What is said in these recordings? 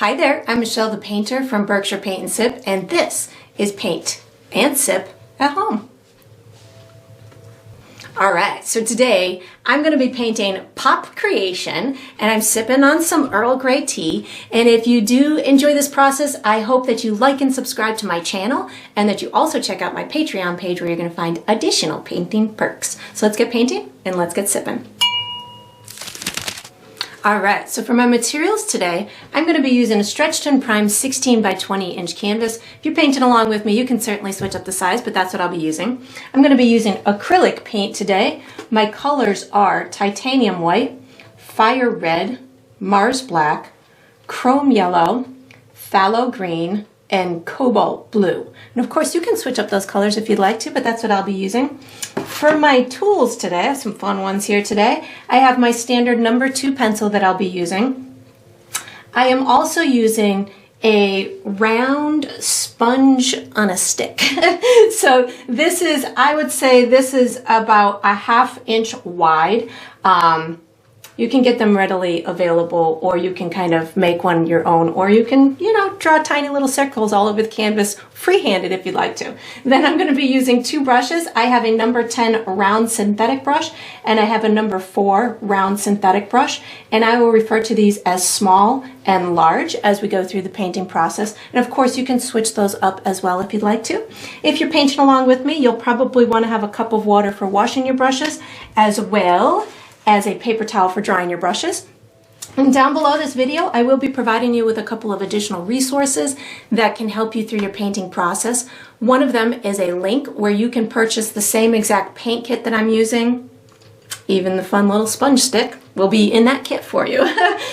Hi there, I'm Michelle the painter from Berkshire Paint and Sip, and this is Paint and Sip at Home. Alright, so today I'm going to be painting Pop Creation, and I'm sipping on some Earl Grey tea. And if you do enjoy this process, I hope that you like and subscribe to my channel, and that you also check out my Patreon page where you're going to find additional painting perks. So let's get painting and let's get sipping. Alright, so for my materials today, I'm going to be using a stretched and primed 16 by 20 inch canvas. If you're painting along with me, you can certainly switch up the size, but that's what I'll be using. I'm going to be using acrylic paint today. My colors are titanium white, fire red, Mars black, chrome yellow, phthalo green, and cobalt blue. And of course you can switch up those colors if you'd like to, but that's what I'll be using. For my tools today, I have some fun ones here today. I have my standard number 2 pencil that I'll be using. I am also using a round sponge on a stick. So this is, I would say this is about a 1/2 inch wide. You can get them readily available, or you can kind of make one your own, or you can, draw tiny little circles all over the canvas free-handed if you'd like to. Then I'm going to be using 2 brushes. I have a number 10 round synthetic brush, and I have a number 4 round synthetic brush, and I will refer to these as small and large as we go through the painting process. And of course you can switch those up as well if you'd like to. If you're painting along with me, you'll probably want to have a cup of water for washing your brushes, as well as a paper towel for drying your brushes. And down below this video, I will be providing you with a couple of additional resources that can help you through your painting process. One of them is a link where you can purchase the same exact paint kit that I'm using. Even the fun little sponge stick will be in that kit for you.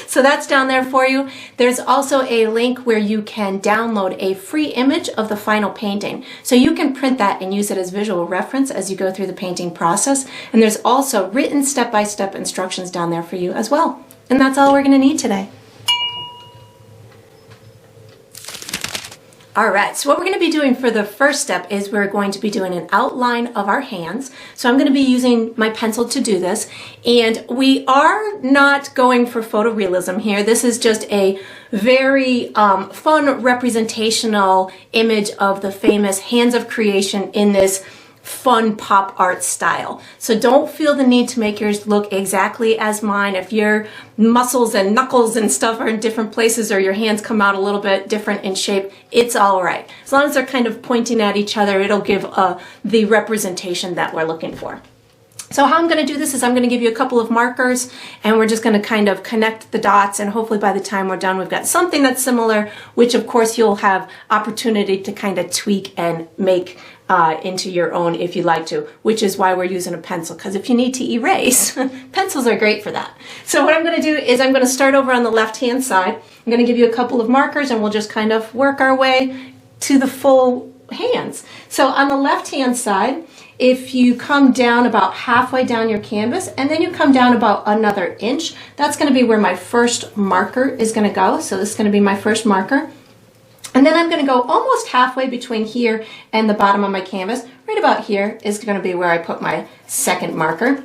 So that's down there for you. There's also a link where you can download a free image of the final painting. So you can print that and use it as visual reference as you go through the painting process. And there's also written step-by-step instructions down there for you as well. And that's all we're going to need today. Alright, so what we're going to be doing for the first step is we're going to be doing an outline of our hands. So I'm going to be using my pencil to do this. And we are not going for photorealism here. This is just a very fun representational image of the famous hands of creation in this fun pop art style. So don't feel the need to make yours look exactly as mine. If your muscles and knuckles and stuff are in different places, or your hands come out a little bit different in shape, it's all right. As long as they're kind of pointing at each other, it'll give the representation that we're looking for. So how I'm going to do this is I'm going to give you a couple of markers, and we're just going to kind of connect the dots, and hopefully by the time we're done we've got something that's similar, which of course you'll have opportunity to kind of tweak and make into your own if you like to, which is why we're using a pencil, because if you need to erase, pencils are great for that. So what I'm going to do is I'm going to start over on the left hand side. I'm going to give you a couple of markers, and we'll just kind of work our way to the full hands. So on the left hand side, if you come down about halfway down your canvas, and then you come down about another inch, that's going to be where my first marker is going to go. So this is going to be my first marker. And then I'm going to go almost halfway between here and the bottom of my canvas. Right about here is going to be where I put my second marker.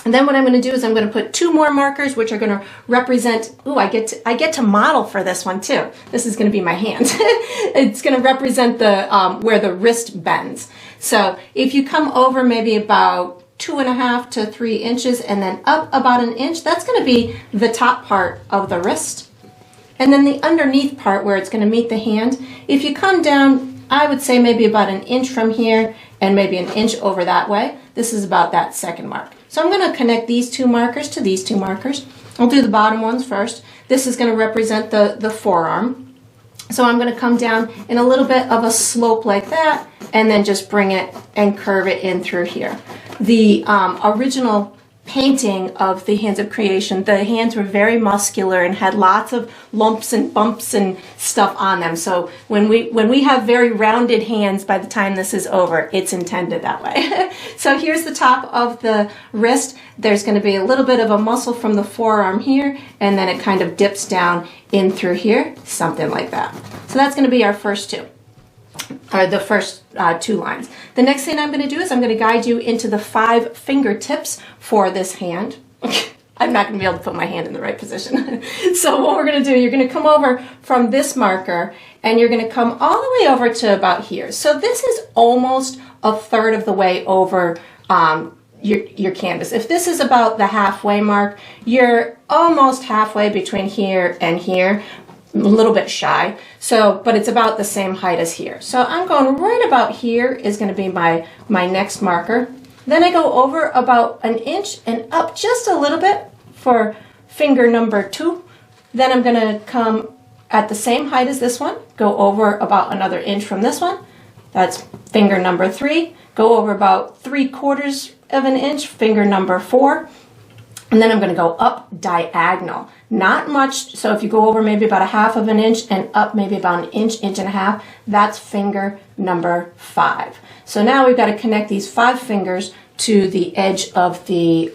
And then what I'm going to do is I'm going to put 2 more markers, which are going to represent, I get to model for this one too. This is going to be my hand. It's going to represent the where the wrist bends. So if you come over maybe about 2.5 to 3 inches, and then up about 1 inch, that's going to be the top part of the wrist. And then the underneath part where it's going to meet the hand, if you come down, I would say maybe about 1 inch from here and maybe 1 inch over that way, this is about that second mark. So I'm going to connect these 2 markers to these 2 markers. I'll do the bottom ones first. This is going to represent the forearm. So I'm going to come down in a little bit of a slope like that, and then just bring it and curve it in through here. The original painting of the hands of creation, the hands were very muscular and had lots of lumps and bumps and stuff on them. So when we have very rounded hands, by the time this is over, it's intended that way. So here's the top of the wrist. There's going to be a little bit of a muscle from the forearm here, and then it kind of dips down in through here, something like that. So that's going to be our first 2. Or the first 2 lines. The next thing I'm going to do is I'm going to guide you into the 5 fingertips for this hand. I'm not going to be able to put my hand in the right position. So what we're going to do, you're going to come over from this marker and you're going to come all the way over to about here. So this is almost a third of the way over your canvas. If this is about the halfway mark, you're almost halfway between here and here, a little bit shy. So, but it's about the same height as here. So I'm going right about here is going to be my next marker. Then I go over about an inch and up just a little bit for finger number 2. Then I'm going to come at the same height as this one, go over about another inch from this one. That's finger number 3. Go over about 3/4 of an inch, finger number 4. And then I'm going to go up diagonal. Not much, so if you go over maybe about 1/2 of an inch and up maybe about an inch, inch and a half, that's finger number 5. So now we've got to connect these 5 fingers to the edge of the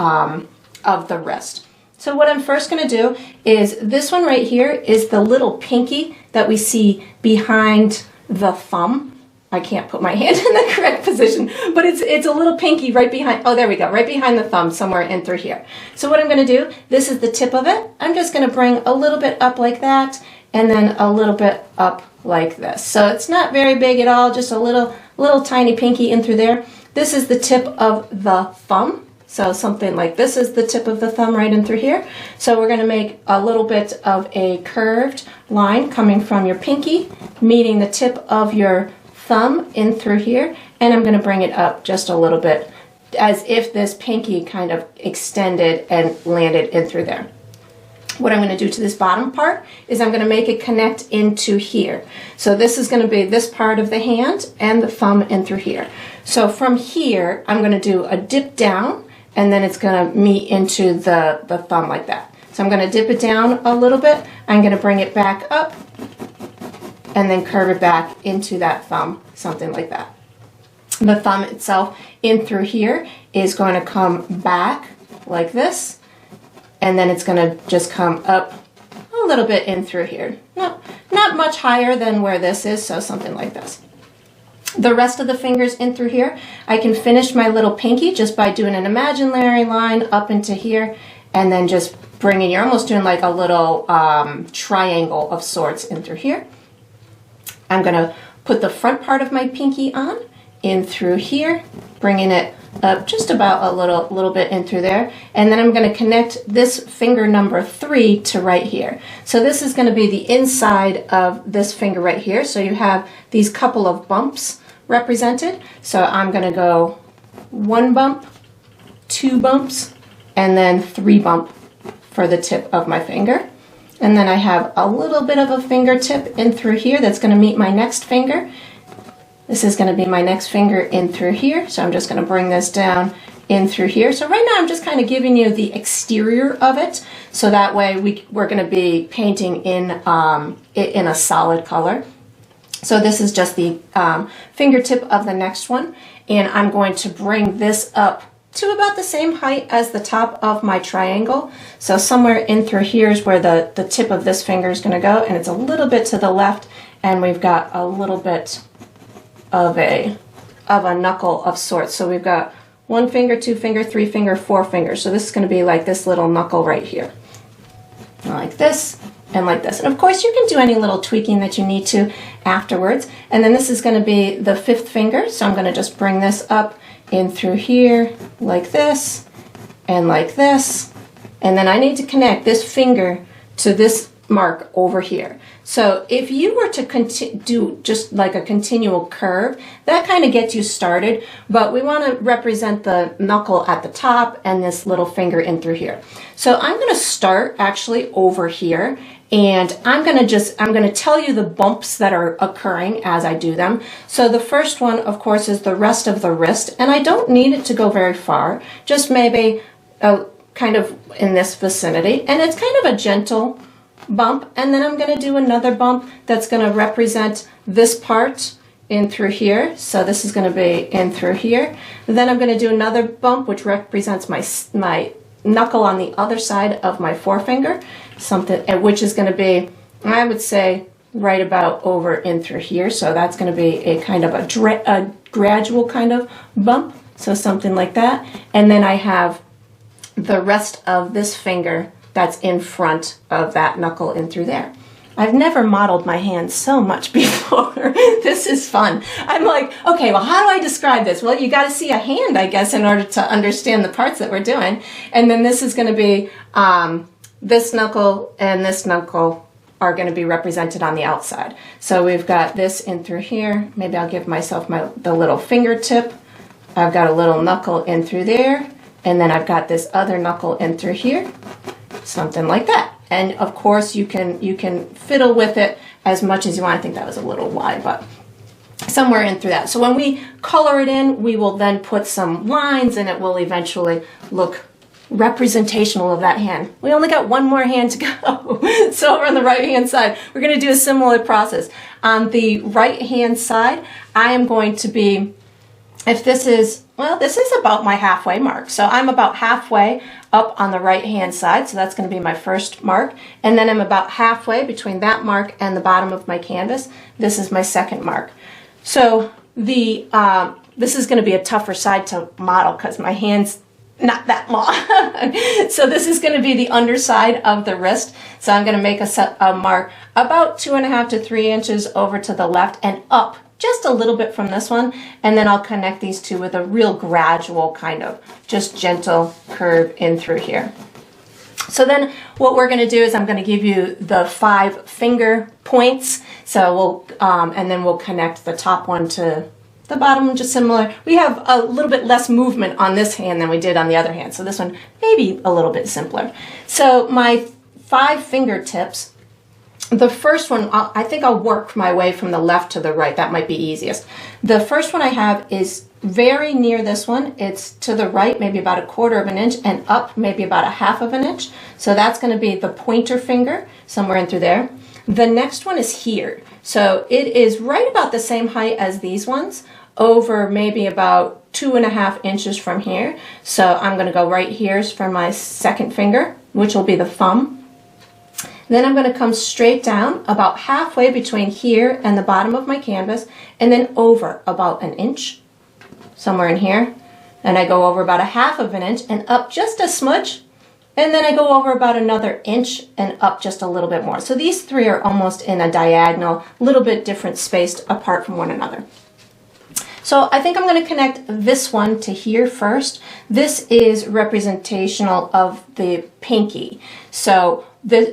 wrist. So what I'm first going to do is this one right here is the little pinky that we see behind the thumb. I can't put my hand in the correct position, but it's a little pinky right behind, oh, there we go, right behind the thumb, somewhere in through here. So what I'm going to do, this is the tip of it. I'm just going to bring a little bit up like that, and then a little bit up like this. So it's not very big at all, just a little tiny pinky in through there. This is the tip of the thumb. So something like this is the tip of the thumb right in through here. So we're going to make a little bit of a curved line coming from your pinky, meeting the tip of your thumb in through here, and I'm going to bring it up just a little bit as if this pinky kind of extended and landed in through there. What I'm going to do to this bottom part is I'm going to make it connect into here. So this is going to be this part of the hand and the thumb in through here. So from here, I'm going to do a dip down, and then it's going to meet into the thumb like that. So I'm going to dip it down a little bit. I'm going to bring it back up, and then curve it back into that thumb, something like that. The thumb itself in through here is going to come back like this, and then it's going to just come up a little bit in through here. Not much higher than where this is, so something like this. The rest of the fingers in through here, I can finish my little pinky just by doing an imaginary line up into here, and then just bringing, you're almost doing like a little triangle of sorts in through here. I'm going to put the front part of my pinky on in through here, bringing it up just about a little bit in through there, and then I'm going to connect this finger number 3 to right here. So this is going to be the inside of this finger right here. So you have these couple of bumps represented. So I'm going to go 1 bump, 2 bumps, and then 3 bump for the tip of my finger. And then I have a little bit of a fingertip in through here that's going to meet my next finger. This is going to be my next finger in through here. So I'm just going to bring this down in through here. So right now I'm just kind of giving you the exterior of it. So that way we're going to be painting in a solid color. So this is just the fingertip of the next one. And I'm going to bring this up to about the same height as the top of my triangle. So somewhere in through here is where the tip of this finger is going to go, and it's a little bit to the left, and we've got a little bit of a knuckle of sorts. So we've got 1 finger, 2 finger, 3 finger, 4 fingers. So this is going to be like this little knuckle right here. Like this and like this. And of course you can do any little tweaking that you need to afterwards. And then this is going to be the 5th finger. So I'm going to just bring this up in through here like this and like this, and then I need to connect this finger to this mark over here. So if you were to do just like a continual curve, that kind of gets you started, but we want to represent the knuckle at the top and this little finger in through here. So I'm going to start actually over here, and I'm going to tell you the bumps that are occurring as I do them. So the first one, of course, is the rest of the wrist, and I don't need it to go very far, just maybe kind of in this vicinity, and it's kind of a gentle bump. And then I'm going to do another bump that's going to represent this part in through here. So this is going to be in through here. Then I'm going to do another bump which represents my knuckle on the other side of my forefinger, which is going to be, I would say, right about over in through here. So that's going to be a kind of a gradual kind of bump. So something like that. And then I have the rest of this finger that's in front of that knuckle in through there. I've never modeled my hands so much before. This is fun. I'm like, okay, well, how do I describe this? Well, you got to see a hand, I guess, in order to understand the parts that we're doing. And then this is going to be, this knuckle and this knuckle are going to be represented on the outside. So we've got this in through here. Maybe I'll give myself the little fingertip. I've got a little knuckle in through there. And then I've got this other knuckle in through here. Something like that. And of course you can fiddle with it as much as you want. I think that was a little wide, but somewhere in through that. So when we color it in, we will then put some lines and it will eventually look representational of that hand. We only got one more hand to go. So over on the right hand side, we're going to do a similar process. On the right hand side, I am going to be, if this is, well, this is about my halfway mark. So I'm about halfway up on the right hand side. So that's going to be my first mark. And then I'm about halfway between that mark and the bottom of my canvas. This is my second mark. So this is going to be a tougher side to model because my hand's not that long. So this is going to be the underside of the wrist. So I'm going to make a mark about 2.5 to 3 inches over to the left and up just a little bit from this one, and then I'll connect these two with a real gradual kind of just gentle curve in through here. So then what we're going to do is I'm going to give you the 5 finger points. So we'll and then we'll connect the top one to the bottom, just similar. We have a little bit less movement on this hand than we did on the other hand. So this one maybe a little bit simpler. So my 5 fingertips. The first one, I think I'll work my way from the left to the right. That might be easiest. The first one I have is very near this one. It's to the right, maybe about 1/4 inch, and up maybe about 1/2 inch. So that's going to be the pointer finger, somewhere in through there. The next one is here. So it is right about the same height as these ones, over maybe about 2.5 inches from here. So I'm going to go right here for my second finger, which will be the thumb. Then I'm going to come straight down about halfway between here and the bottom of my canvas, and then over about 1 inch, somewhere in here. And I go over about 1/2 inch and up just a smudge, and then I go over about another inch and up just a little bit more. So these 3 are almost in a diagonal, little bit different spaced apart from one another. So I think I'm going to connect this one to here first. This is representational of the pinky. So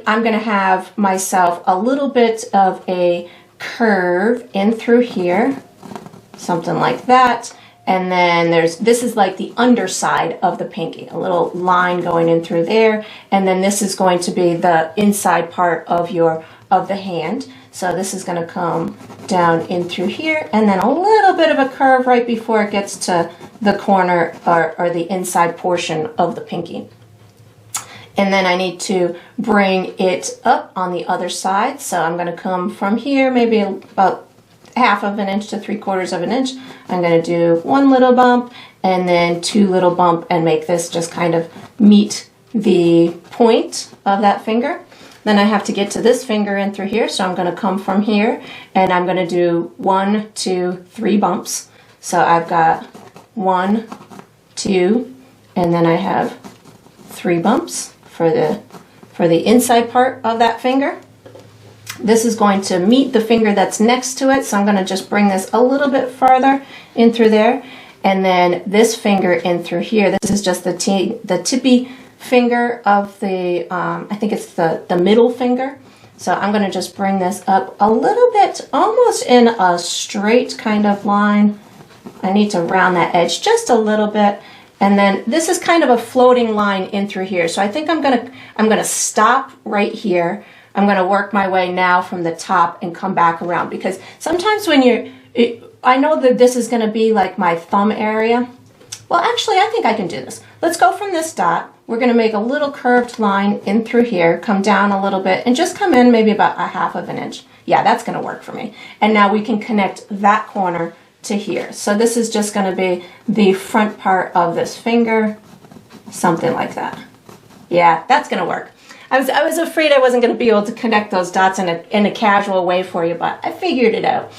I'm going to have myself a little bit of a curve in through here, something like that. And then this is like the underside of the pinky, a little line going in through there. And then this is going to be the inside part of the hand. So this is going to come down in through here, and then a little bit of a curve right before it gets to the corner or the inside portion of the pinky. And then I need to bring it up on the other side. So I'm going to come from here, maybe about 1/2 inch to 3/4 inch. I'm going to do 1 little bump and then 2 little bump and make this just kind of meet the point of that finger. Then I have to get to this finger in through here. So I'm going to come from here and I'm going to do 1, 2, 3 bumps. So I've got 1, 2, and then I have 3 bumps for the inside part of that finger. This is going to meet the finger that's next to it, so I'm going to just bring this a little bit farther in through there, and then this finger in through here. This is just the tippy finger of the, I think it's the middle finger. So I'm going to just bring this up a little bit, almost in a straight kind of line. I need to round that edge just a little bit. And then this is kind of a floating line in through here. So I think I'm gonna stop right here. I'm gonna work my way now from the top and come back around, because sometimes when I know that this is gonna be like my thumb area. Well, actually, I think I can do this. Let's go from this dot. We're gonna make a little curved line in through here, come down a little bit, and just come in maybe about 1/2 inch. Yeah, that's gonna work for me. And now we can connect that corner to here. So this is just going to be the front part of this finger, something like that. Yeah, that's going to work. I was afraid I wasn't going to be able to connect those dots in a casual way for you, but I figured it out.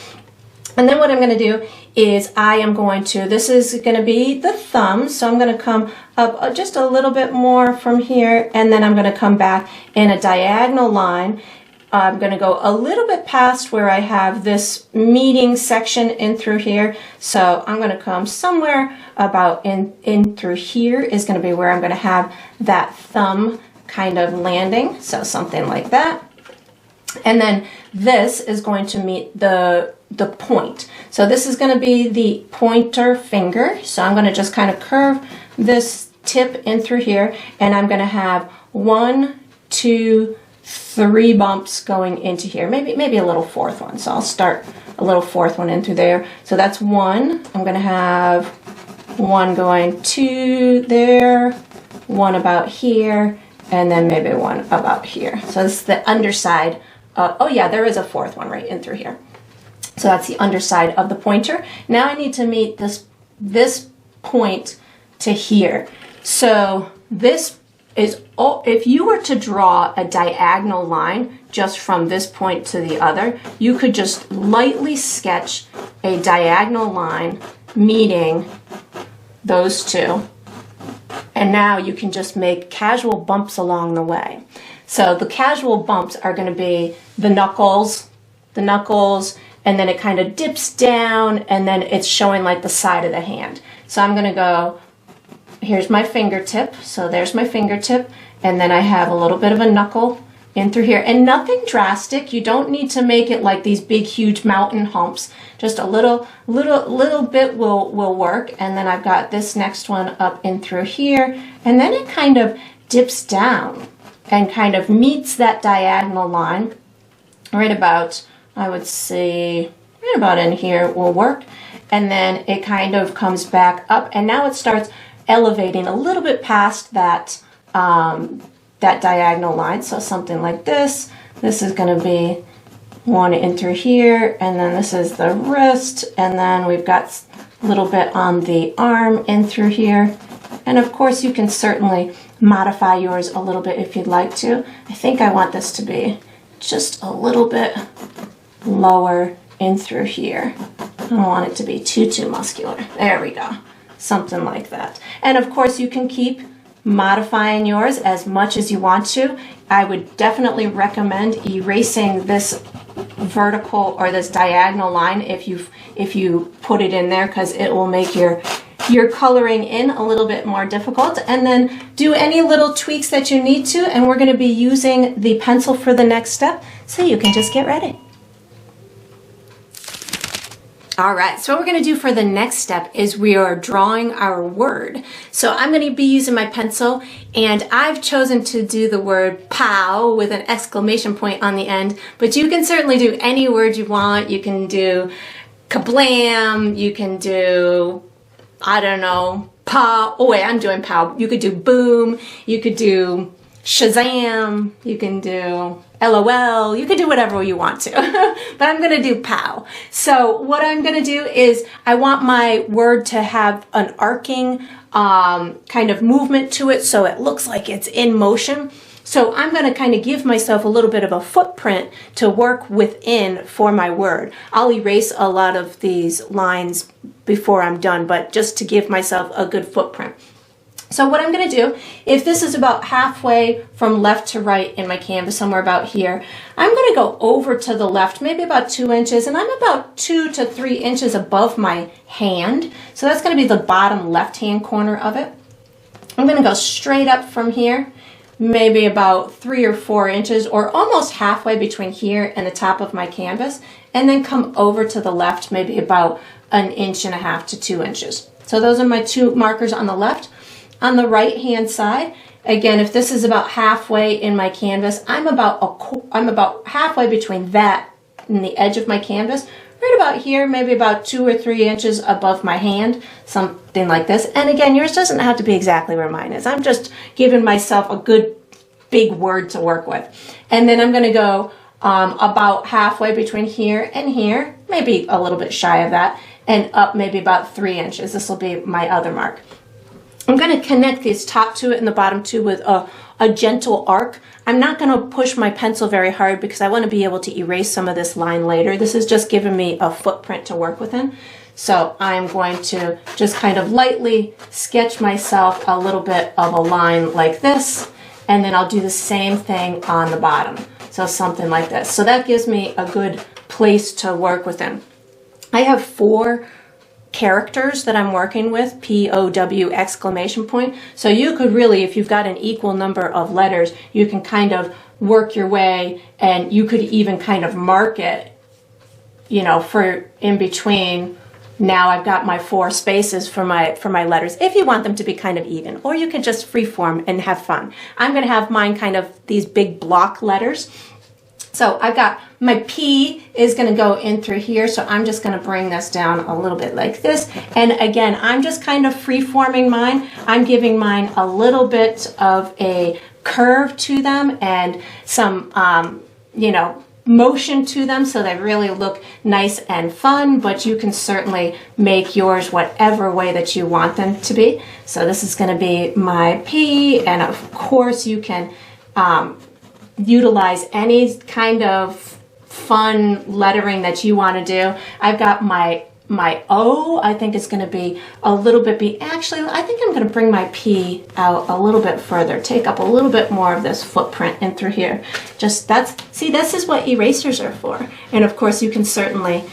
And then what I'm going to do is this is going to be the thumb. So I'm going to come up just a little bit more from here, and then I'm going to come back in a diagonal line. I'm going to go a little bit past where I have this meeting section in through here. So I'm going to come somewhere about in through here is going to be where I'm going to have that thumb kind of landing. So something like that. And then this is going to meet the point. So this is going to be the pointer finger. So I'm going to just kind of curve this tip in through here, and I'm going to have 1, 2, 3 bumps going into here, maybe a little fourth one. So I'll start a little fourth one in through there. So that's 1. I'm going to have 1 going to there, 1 about here, and then maybe 1 about here. So this is the underside. Oh yeah, there is a fourth one right in through here. So that's the underside of the pointer. Now I need to meet this point to here. So this is, if you were to draw a diagonal line just from this point to the other, you could just lightly sketch a diagonal line meeting those two. And now you can just make casual bumps along the way. So the casual bumps are going to be the knuckles, and then it kind of dips down, and then it's showing like the side of the hand. So I'm going to go, here's my fingertip. So there's my fingertip, and then I have a little bit of a knuckle in through here, and nothing drastic. You don't need to make it like these big, huge mountain humps. Just a little bit will work. And then I've got this next one up in through here, and then it kind of dips down and kind of meets that diagonal line right about, I would say, right about in here will work. And then it kind of comes back up, and now it starts elevating a little bit past that that diagonal line. So something like this. This is going to be 1 in through here, and then this is the wrist, and then we've got a little bit on the arm in through here. And of course you can certainly modify yours a little bit if you'd like to. I think I want this to be just a little bit lower in through here. I don't want it to be too muscular. There we go. Something like that. And of course you can keep modifying yours as much as you want to. I would definitely recommend erasing this vertical or this diagonal line if you put it in there, because it will make your coloring in a little bit more difficult. And then do any little tweaks that you need to, and we're going to be using the pencil for the next step, so you can just get ready. All right, so what we're going to do for the next step is we are drawing our word. So I'm going to be using my pencil, and I've chosen to do the word pow with an exclamation point on the end, but you can certainly do any word you want. You can do kablam, you can do, I don't know, pow. Oh wait, I'm doing pow. You could do boom, you could do Shazam, you can do LOL, you can do whatever you want to, but I'm going to do pow. So what I'm going to do is I want my word to have an arcing kind of movement to it, so it looks like it's in motion. So I'm going to kind of give myself a little bit of a footprint to work within for my word. I'll erase a lot of these lines before I'm done, but just to give myself a good footprint. So what I'm going to do, if this is about halfway from left to right in my canvas, somewhere about here, I'm going to go over to the left, maybe about 2 inches, and I'm about 2 to 3 inches above my hand. So that's going to be the bottom left-hand corner of it. I'm going to go straight up from here, maybe about 3 or 4 inches, or almost halfway between here and the top of my canvas, and then come over to the left, maybe about 1.5 inches to 2 inches. So those are my 2 markers on the left. On the right hand side, again, if this is about halfway in my canvas, I'm about halfway between that and the edge of my canvas, right about here, maybe about 2 or 3 inches above my hand, something like this. And again, yours doesn't have to be exactly where mine is. I'm just giving myself a good big word to work with. And then I'm going to go about halfway between here and here, maybe a little bit shy of that, and up maybe about 3 inches. This will be my other mark. I'm going to connect these top two and the bottom two with a gentle arc. I'm not going to push my pencil very hard because I want to be able to erase some of this line later. This is just giving me a footprint to work within. So I'm going to just kind of lightly sketch myself a little bit of a line like this, and then I'll do the same thing on the bottom. So something like this. So that gives me a good place to work within. I have 4 characters that I'm working with, POW exclamation point. So you could really, if you've got an equal number of letters, you can kind of work your way, and you could even kind of mark it, you know, for in between. Now I've got my 4 spaces for my letters, if you want them to be kind of even, or you can just freeform and have fun. I'm going to have mine kind of these big block letters. So I've got my P is going to go in through here. So I'm just going to bring this down a little bit like this. And again, I'm just kind of free-forming mine. I'm giving mine a little bit of a curve to them and some, you know, motion to them so they really look nice and fun, but you can certainly make yours whatever way that you want them to be. So this is going to be my P, and of course you can utilize any kind of fun lettering that you want to do. I've got my O, I think it's going to be a little bit, actually, I think I'm going to bring my P out a little bit further, take up a little bit more of this footprint in through here. Just see, this is what erasers are for. And of course you can certainly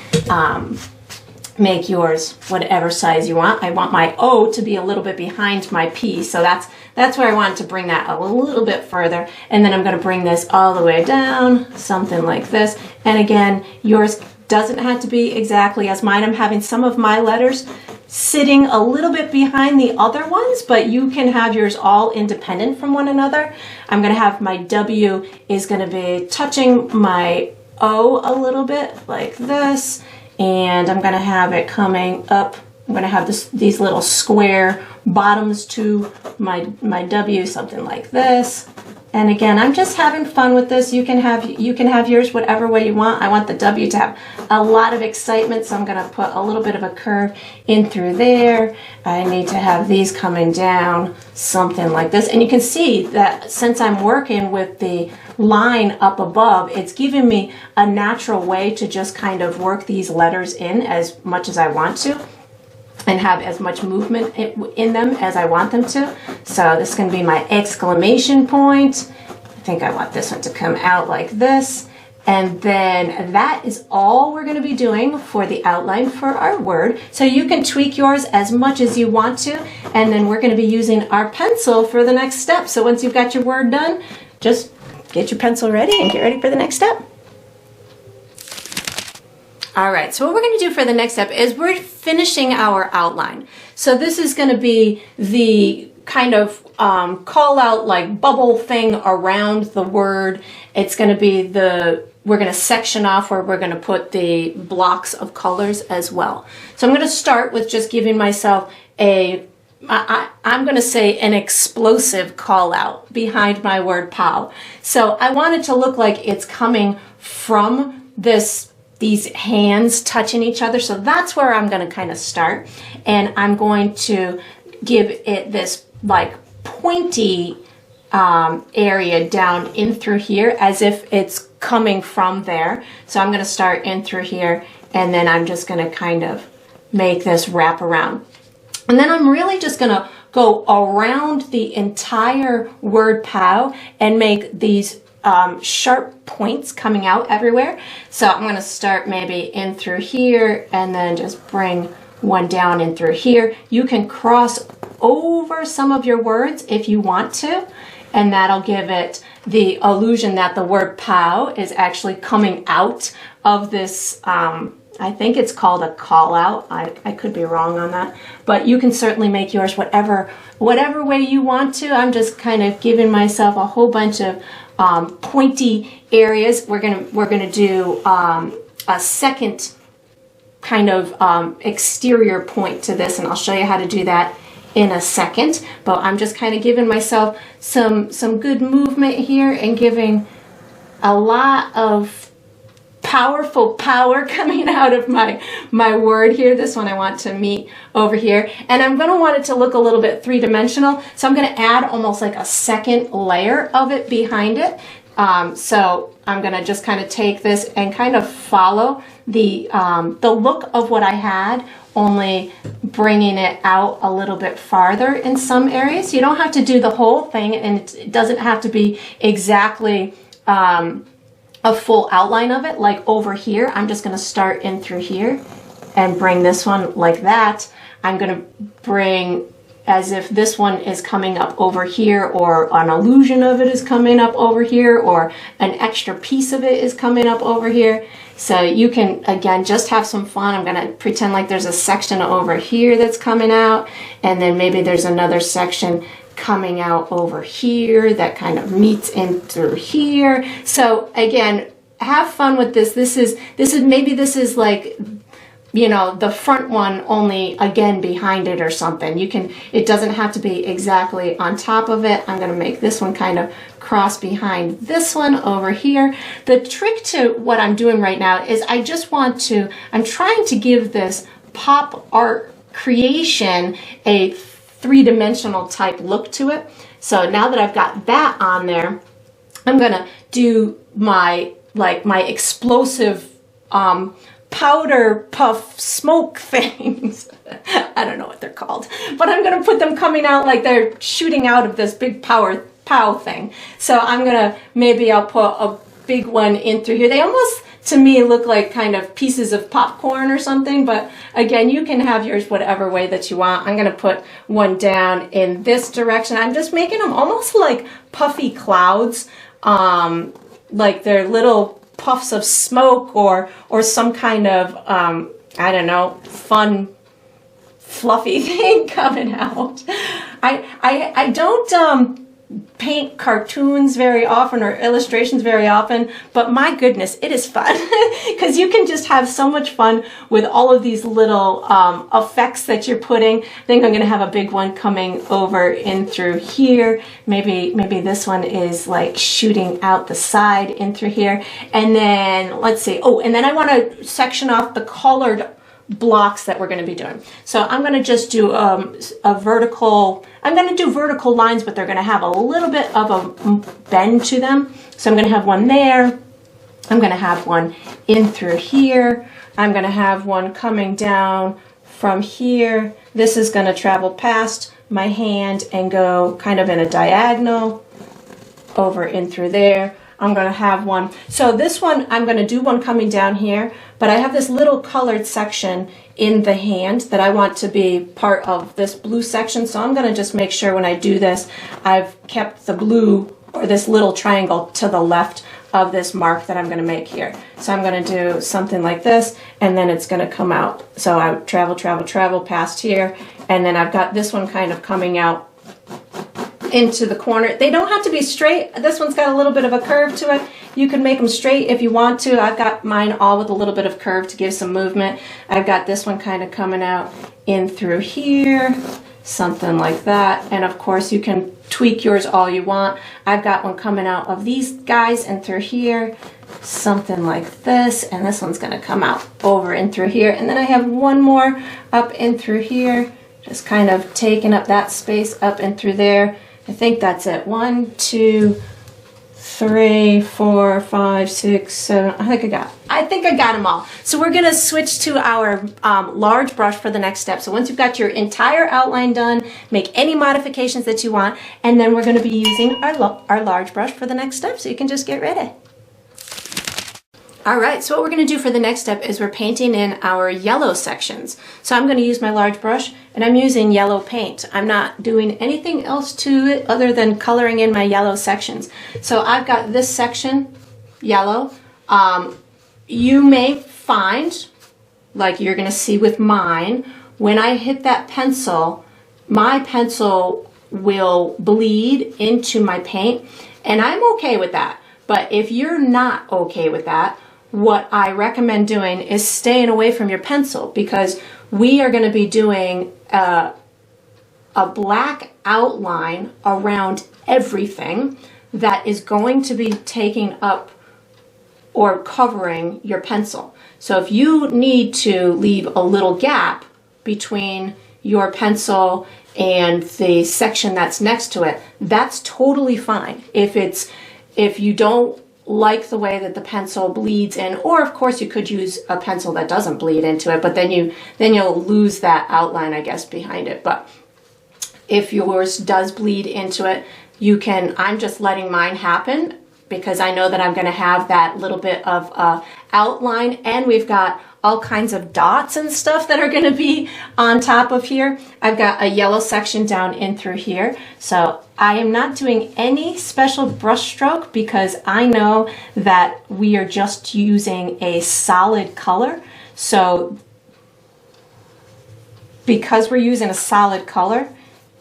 make yours whatever size you want. I want my O to be a little bit behind my P, so that's where I want to bring that a little bit further. And then I'm going to bring this all the way down, something like this. And again, yours doesn't have to be exactly as mine. I'm having some of my letters sitting a little bit behind the other ones, but you can have yours all independent from one another. I'm going to have my W is going to be touching my O a little bit like this, and I'm going to have it coming up. I'm going to have these little square bottoms to my W, something like this. And again, I'm just having fun with this. You can have yours whatever way you want. I want the W to have a lot of excitement, so I'm going to put a little bit of a curve in through there. I need to have these coming down, something like this. And you can see that since I'm working with the line up above, it's giving me a natural way to just kind of work these letters in as much as I want to, and have as much movement in them as I want them to. So this is going to be my exclamation point. I think I want this one to come out like this. And then that is all we're going to be doing for the outline for our word. So you can tweak yours as much as you want to. And then we're going to be using our pencil for the next step. So once you've got your word done, just get your pencil ready and get ready for the next step. All right, so what we're going to do for the next step is we're finishing our outline. So this is going to be the kind of call out like bubble thing around the word. It's going to be we're going to section off where we're going to put the blocks of colors as well. So I'm going to start with just giving myself I'm going to say an explosive call out behind my word POW. So I want it to look like it's coming from these hands touching each other. So that's where I'm going to kind of start. And I'm going to give it this like pointy area down in through here as if it's coming from there. So I'm going to start in through here, and then I'm just going to kind of make this wrap around. And then I'm really just going to go around the entire word POW and make these sharp points coming out everywhere. So I'm going to start maybe in through here and then just bring one down in through here. You can cross over some of your words if you want to, and that'll give it the illusion that the word POW is actually coming out of this, I think it's called a call out. I could be wrong on that, but you can certainly make yours whatever way you want to. I'm just kind of giving myself a whole bunch of pointy areas. We're gonna do a second kind of exterior point to this, and I'll show you how to do that in a second. But I'm just kind of giving myself some good movement here and giving a lot of powerful power coming out of my word here. This one I want to meet over here. And I'm going to want it to look a little bit three-dimensional. So I'm going to add almost like a second layer of it behind it. So I'm going to just kind of take this and kind of follow the look of what I had, only bringing it out a little bit farther in some areas. You don't have to do the whole thing, and it doesn't have to be exactly a full outline of it. Like over here, I'm just going to start in through here and bring this one like that. I'm going to bring as if this one is coming up over here, or an illusion of it is coming up over here, or an extra piece of it is coming up over here. So you can, again, just have some fun. I'm going to pretend like there's a section over here that's coming out, and then maybe there's another section coming out over here that kind of meets in through here. So again, have fun with this. This is like, you know, the front one only again behind it or something. It doesn't have to be exactly on top of it. I'm going to make this one kind of cross behind this one over here. The trick to what I'm doing right now is I'm trying to give this pop art creation a three-dimensional type look to it. So now that I've got that on there, I'm gonna do my explosive powder puff smoke things. I don't know what they're called, but I'm gonna put them coming out like they're shooting out of this big pow thing. So I'm gonna, maybe I'll put a big one in through here. They almost, to me, look like kind of pieces of popcorn or something, but again, you can have yours whatever way that you want. I'm going to put one down in this direction. I'm just making them almost like puffy clouds, like they're little puffs of smoke or some kind of, I don't know, fun, fluffy thing coming out. I don't paint cartoons very often or illustrations very often, but my goodness, it is fun because you can just have so much fun with all of these little effects that you're putting. I think I'm going to have a big one coming over in through here. Maybe this one is like shooting out the side in through here. And then let's see. Oh, and then I want to section off the colored blocks that we're going to be doing. So I'm going to just do a vertical, I'm going to do vertical lines, but they're going to have a little bit of a bend to them. So I'm going to have one there. I'm going to have one in through here. I'm going to have one coming down from here. This is going to travel past my hand and go kind of in a diagonal over in through there. I'm going to have one. So this one, I'm going to do one coming down here, but I have this little colored section in the hand that I want to be part of this blue section. So I'm going to just make sure when I do this, I've kept the blue or this little triangle to the left of this mark that I'm going to make here. So I'm going to do something like this, and then it's going to come out. So I would travel past here, and then I've got this one kind of coming out into the corner. They don't have to be straight. This one's got a little bit of a curve to it. You can make them straight if you want to. I've got mine all with a little bit of curve to give some movement. I've got this one kind of coming out in through here, something like that. And of course you can tweak yours all you want. I've got one coming out of these guys and through here, something like this, and this one's going to come out over and through here. And then I have one more up and through here, just kind of taking up that space up and through there. I think that's it. 1, 2, 3, 4, 5, 6, 7. I think I got them all. So we're going to switch to our large brush for the next step. So once you've got your entire outline done, make any modifications that you want, and then we're going to be using our large brush for the next step. So you can just get ready. All right, so what we're going to do for the next step is we're painting in our yellow sections. So I'm going to use my large brush, and I'm using yellow paint. I'm not doing anything else to it other than coloring in my yellow sections. So I've got this section, yellow. You may find, like you're going to see with mine, when I hit that pencil, my pencil will bleed into my paint, and I'm okay with that. But if you're not okay with that, what I recommend doing is staying away from your pencil, because we are going to be doing a black outline around everything that is going to be taking up or covering your pencil. So if you need to leave a little gap between your pencil and the section that's next to it, that's totally fine. If you don't like the way that the pencil bleeds in, or of course you could use a pencil that doesn't bleed into it, but then you'll lose that outline, I guess, behind it. But if yours does bleed into it, I'm just letting mine happen because I know that I'm going to have that little bit of outline, and we've got all kinds of dots and stuff that are going to be on top of here. I've got a yellow section down in through here. So I am not doing any special brush stroke because I know that we are just using a solid color. So because we're using a solid color,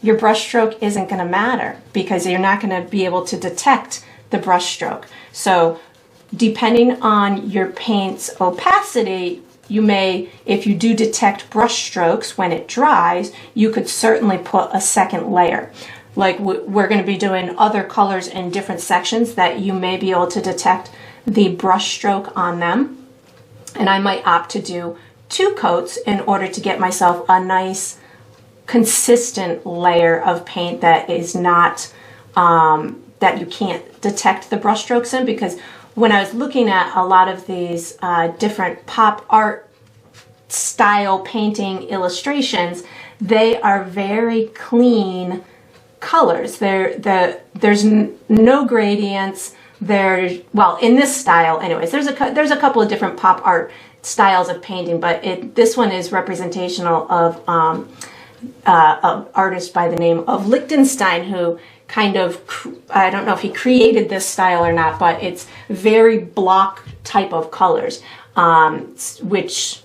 your brush stroke isn't going to matter because you're not going to be able to detect the brush stroke. So depending on your paint's opacity, you may, if you do detect brush strokes when it dries, you could certainly put a second layer. Like we're going to be doing other colors in different sections that you may be able to detect the brush stroke on them. And I might opt to do 2 coats in order to get myself a nice consistent layer of paint that is not, that you can't detect the brush strokes in, because when I was looking at a lot of these different pop art style painting illustrations, they are very clean colors. There's no gradients. Well, in this style anyways, there's a couple of different pop art styles of painting, but this one is representational of an artist by the name of Lichtenstein, who kind of, I don't know if he created this style or not, but it's very block type of colors, which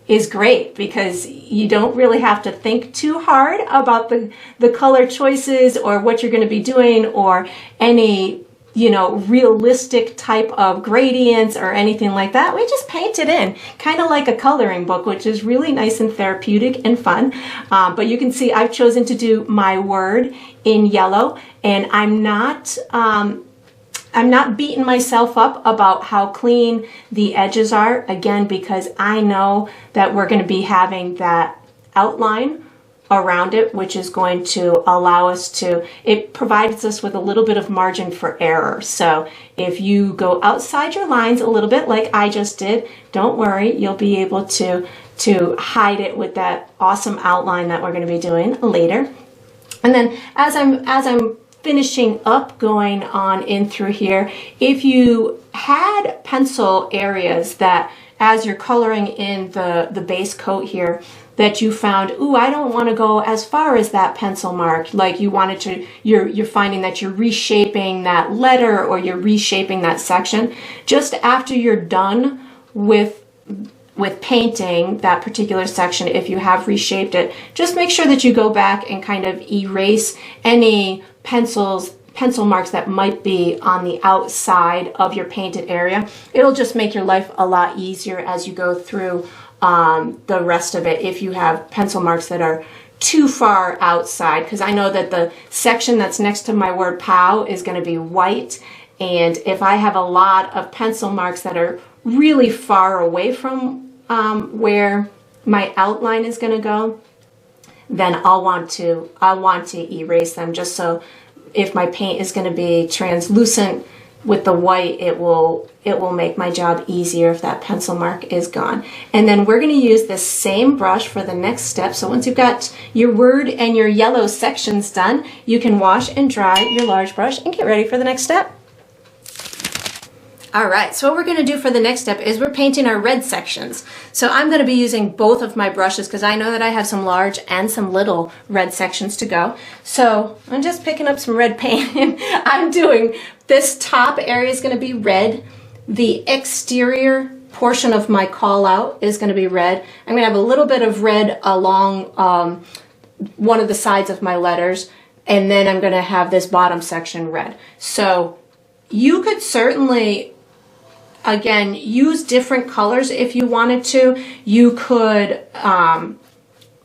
is great because you don't really have to think too hard about the color choices or what you're going to be doing or any, realistic type of gradients or anything like that. We just paint it in, kind of like a coloring book, which is really nice and therapeutic and fun. But you can see I've chosen to do my word in yellow, and I'm not beating myself up about how clean the edges are, again, because I know that we're going to be having that outline around it, which is going to allow us to, it provides us with a little bit of margin for error. So if you go outside your lines a little bit like I just did, don't worry, you'll be able to hide it with that awesome outline that we're going to be doing later. And then as I'm finishing up going on in through here, if you had pencil areas that as you're coloring in the base coat here, that you found, ooh, I don't want to go as far as that pencil mark, like you wanted to, you're finding that you're reshaping that letter or you're reshaping that section, just after you're done with painting that particular section, if you have reshaped it, just make sure that you go back and kind of erase any pencil marks that might be on the outside of your painted area. It'll just make your life a lot easier as you go through the rest of it if you have pencil marks that are too far outside, because I know that the section that's next to my word POW is going to be white, and if I have a lot of pencil marks that are really far away from where my outline is going to go, then I'll want to erase them, just so if my paint is going to be translucent with the white, it will make my job easier if that pencil mark is gone. And then we're going to use this same brush for the next step. So once you've got your word and your yellow sections done, you can wash and dry your large brush and get ready for the next step. All right, so what we're going to do for the next step is we're painting our red sections. So I'm going to be using both of my brushes because I know that I have some large and some little red sections to go. So I'm just picking up some red paint and I'm doing this top area is going to be red. The exterior portion of my call out is going to be red. I'm going to have a little bit of red along one of the sides of my letters, and then I'm going to have this bottom section red. So you could certainly, again, use different colors if you wanted to. You could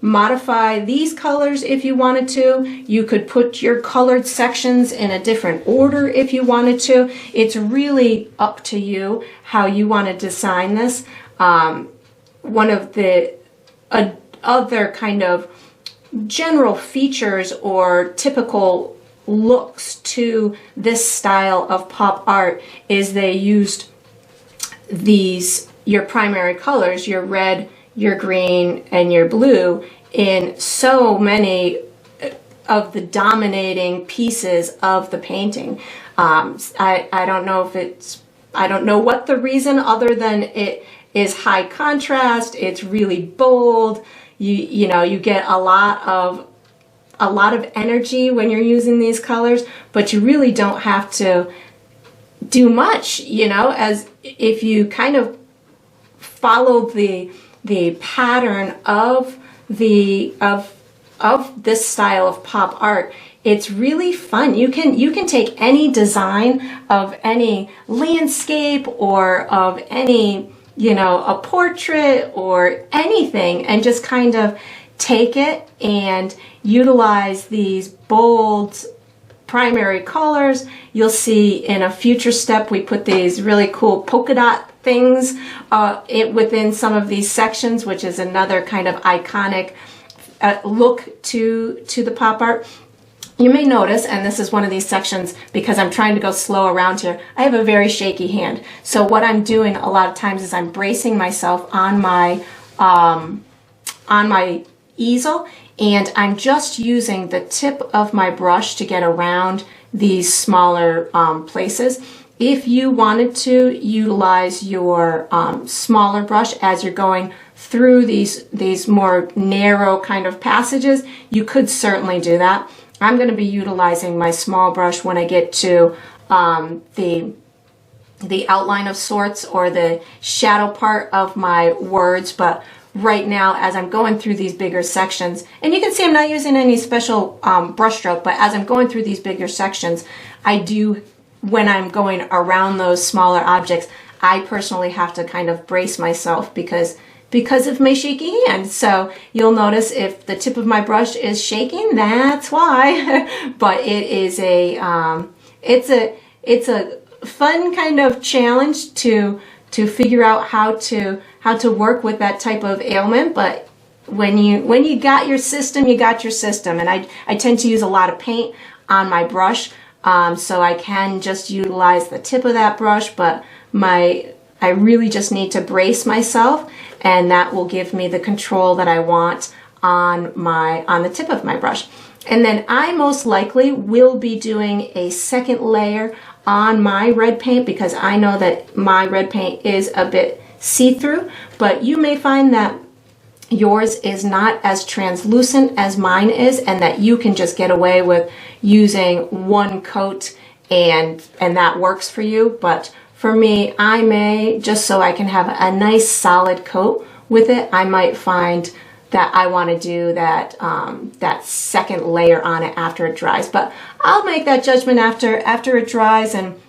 modify these colors if you wanted to. You could put your colored sections in a different order if you wanted to. It's really up to you how you want to design this. One of the other kind of general features or typical looks to this style of pop art is they used your primary colors, your red, your green, and your blue, in so many of the dominating pieces of the painting. I don't know if I don't know what the reason, other than it is high contrast, it's really bold, you know, you get a lot of energy when you're using these colors, but you really don't have to do much, you know, as if you kind of follow the pattern of this style of pop art. It's really fun. You can take any design of any landscape or of any, you know, a portrait or anything, and just kind of take it and utilize these bold primary colors. You'll see in a future step we put these really cool polka dot things within some of these sections, which is another kind of iconic look to the pop art. You may notice, and this is one of these sections because I'm trying to go slow around here, I have a very shaky hand. So what I'm doing a lot of times is I'm bracing myself on my easel, and I'm just using the tip of my brush to get around these smaller places. If you wanted to utilize your smaller brush as you're going through these more narrow kind of passages, you could certainly do that. I'm going to be utilizing my small brush when I get to the outline of sorts or the shadow part of my words, but right now as I'm going through these bigger sections, and you can see I'm not using any special brush stroke, but as I'm going through these bigger sections, I do, when I'm going around those smaller objects, I personally have to kind of brace myself because of my shaky hand. So you'll notice if the tip of my brush is shaking, that's why. But it is it's a fun kind of challenge to figure out how to work with that type of ailment. But when you got your system, you got your system. And I tend to use a lot of paint on my brush, so I can just utilize the tip of that brush, but I really just need to brace myself, and that will give me the control that I want on the tip of my brush. And then I most likely will be doing a second layer on my red paint because I know that my red paint is a bit see-through, but you may find that yours is not as translucent as mine is, and that you can just get away with using one coat and that works for you. But for me, I may, just so I can have a nice solid coat with it, I might find that I want to do that second layer on it after it dries. But I'll make that judgment after it dries, and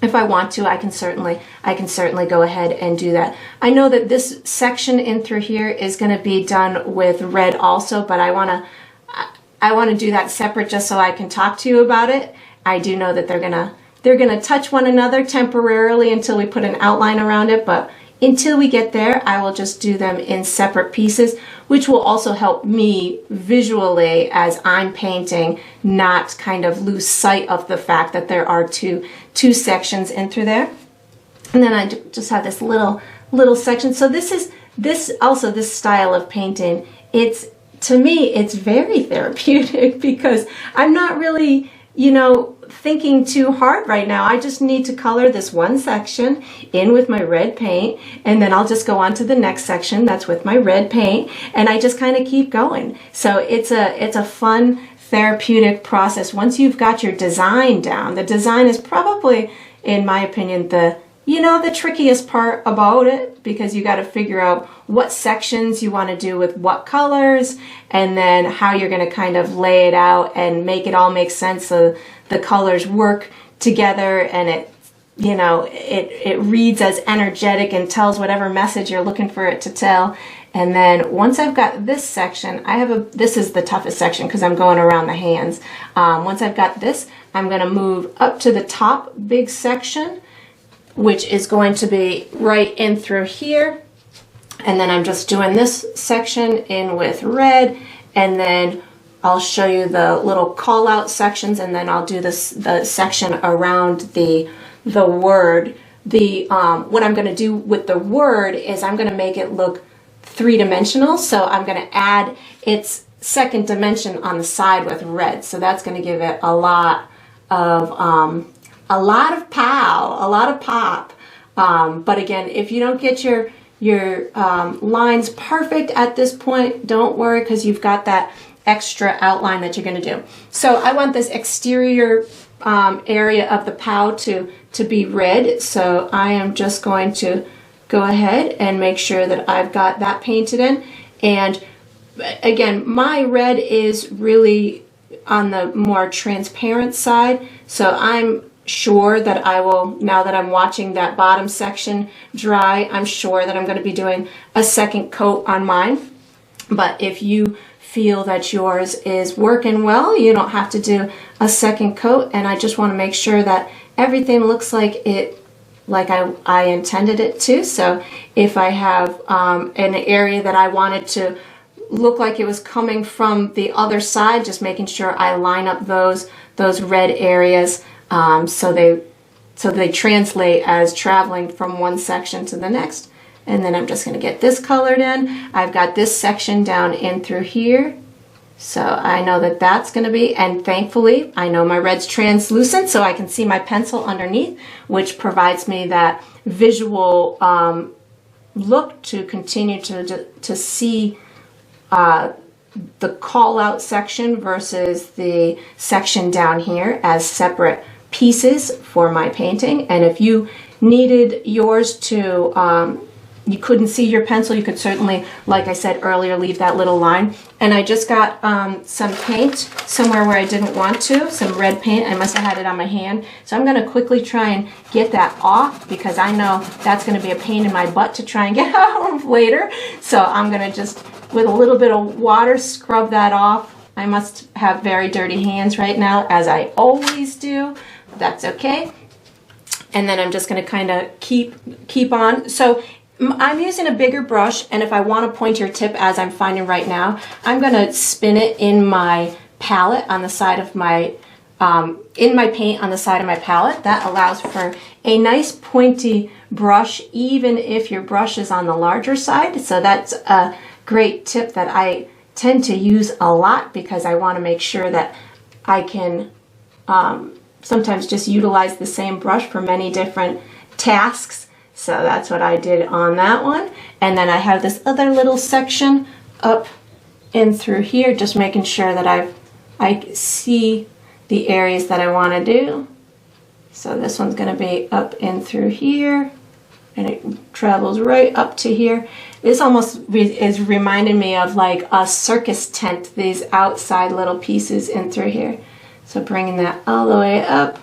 if I want to, I can certainly go ahead and do that. I know that this section in through here is going to be done with red also, but I want to do that separate just so I can talk to you about it. I do know that they're gonna touch one another temporarily until we put an outline around it, but until we get there, I will just do them in separate pieces, which will also help me visually as I'm painting, not kind of lose sight of the fact that there are two sections in through there. And then I just have this little section. So this style of painting, to me, it's very therapeutic because I'm not really, thinking too hard right now. I just need to color this one section in with my red paint, and then I'll just go on to the next section that's with my red paint, and I just kind of keep going. So it's a fun therapeutic process. Once you've got your design down, the design is probably, in my opinion, the trickiest part about it, because you got to figure out what sections you want to do with what colors, and then how you're going to kind of lay it out and make it all make sense so the colors work together, and it reads as energetic and tells whatever message you're looking for it to tell. And then once I've got this section, this is the toughest section because I'm going around the hands. Once I've got this, I'm going to move up to the top big section, which is going to be right in through here. And then I'm just doing this section in with red, and then I'll show you the little call out sections, and then I'll do the section around the word. What I'm going to do with the word is I'm going to make it look three-dimensional, so I'm going to add its second dimension on the side with red. So that's going to give it a lot of pop. But again, if you don't get your lines perfect at this point, don't worry, because you've got that extra outline that you're going to do. So I want this exterior area of the POW to be red, so I am just going to go ahead and make sure that I've got that painted in. And again, my red is really on the more transparent side, so I'm sure that I will, now that I'm watching that bottom section dry, I'm sure that I'm going to be doing a second coat on mine. But if you feel that yours is working well, you don't have to do a second coat. And I just want to make sure that everything looks like I intended it to. So if I have an area that I wanted to look like it was coming from the other side, just making sure I line up those red areas so they translate as traveling from one section to the next. And then I'm just going to get this colored in. I've got this section down in through here. So I know that that's going to be, and thankfully I know my red's translucent, so I can see my pencil underneath, which provides me that visual look to continue to see the call out section versus the section down here as separate pieces for my painting. And if you needed yours to you couldn't see your pencil, you could certainly, like I said earlier, leave that little line. And I just got some paint somewhere where I didn't want to, some red paint. I must have had it on my hand. So I'm going to quickly try and get that off, because I know that's going to be a pain in my butt to try and get off later. So I'm going to just, with a little bit of water, scrub that off. I must have very dirty hands right now, as I always do. But that's okay. And then I'm just going to kind of keep on. So I'm using a bigger brush, and if I want a pointier tip, as I'm finding right now, I'm going to spin it in my palette on the side of my, in my paint on the side of my palette. That allows for a nice pointy brush, even if your brush is on the larger side. So that's a great tip that I tend to use a lot, because I want to make sure that I can sometimes just utilize the same brush for many different tasks. So that's what I did on that one. And then I have this other little section up in through here, just making sure that I see the areas that I want to do. So this one's going to be up in through here, and it travels right up to here. This almost is reminding me of like a circus tent, these outside little pieces in through here. So bringing that all the way up.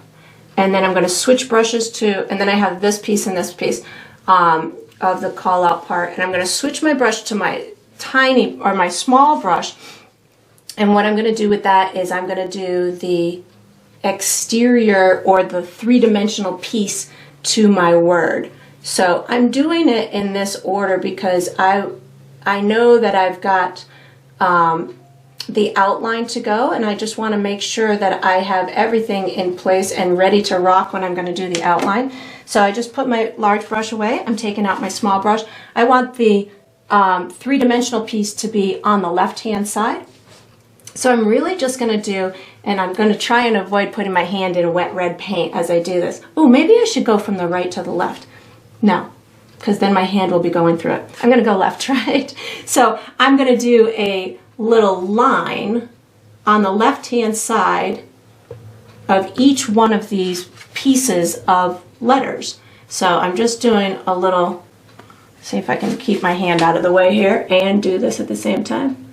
And then I'm going to switch brushes to, and then I have this piece and this piece of the call out part. And I'm going to switch my brush to my tiny, or my small brush. And what I'm going to do with that is I'm going to do the exterior, or the three-dimensional piece to my word. So I'm doing it in this order because I know that I've got the outline to go, and I just want to make sure that I have everything in place and ready to rock when I'm going to do the outline. So I just put my large brush away. I'm taking out my small brush. I want the three-dimensional piece to be on the left-hand side. So I'm really just going to do, and I'm going to try and avoid putting my hand in wet red paint as I do this. Oh, maybe I should go from the right to the left. No, because then my hand will be going through it. I'm going to go left, right? So I'm going to do a little line on the left-hand side of each one of these pieces of letters. So I'm just doing a little, see if I can keep my hand out of the way here and do this at the same time.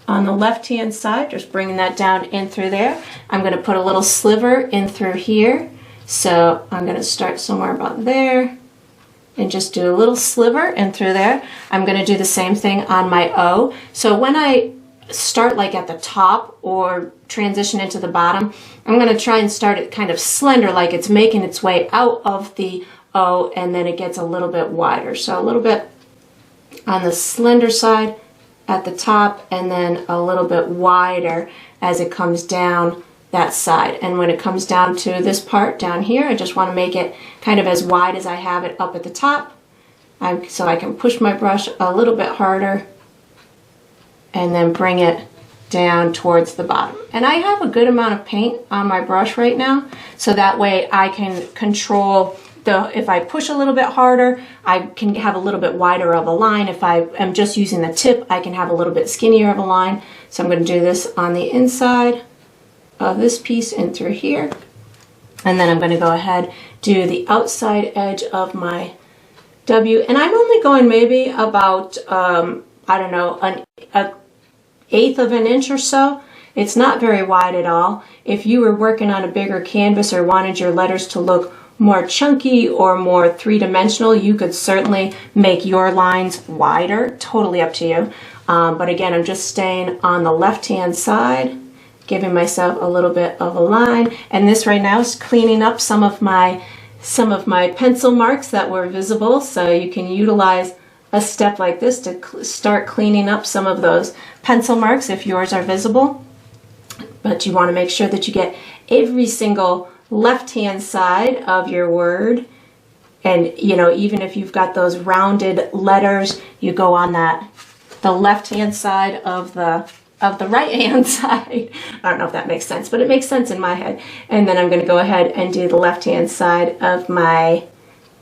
On the left-hand side, just bringing that down in through there. I'm going to put a little sliver in through here. So I'm going to start somewhere about there. and just do a little sliver in through there. I'm going to do the same thing on my O. So when I start like at the top or transition into the bottom, I'm going to try and start it kind of slender, like it's making its way out of the O, and then it gets a little bit wider. So a little bit on the slender side at the top, and then a little bit wider as it comes down that side. And when it comes down to this part down here, I just want to make it kind of as wide as I have it up at the top. So I can push my brush a little bit harder and then bring it down towards the bottom. And I have a good amount of paint on my brush right now, so that way I can control if I push a little bit harder, I can have a little bit wider of a line. If I am just using the tip, I can have a little bit skinnier of a line. So I'm going to do this on the inside of this piece and through here. And then I'm going to go ahead, do the outside edge of my W. And I'm only going maybe about, I don't know, an eighth of an inch or so. It's not very wide at all. If you were working on a bigger canvas or wanted your letters to look more chunky or more three-dimensional, you could certainly make your lines wider, totally up to you. But again, I'm just staying on the left-hand side, giving myself a little bit of a line. And this right now is cleaning up some of my pencil marks that were visible. So you can utilize a step like this to start cleaning up some of those pencil marks if yours are visible. But you want to make sure that you get every single left-hand side of your word. And you know, even if you've got those rounded letters, you go on the left-hand side of the right-hand side. I don't know if that makes sense, but it makes sense in my head. And then I'm going to go ahead and do the left-hand side of my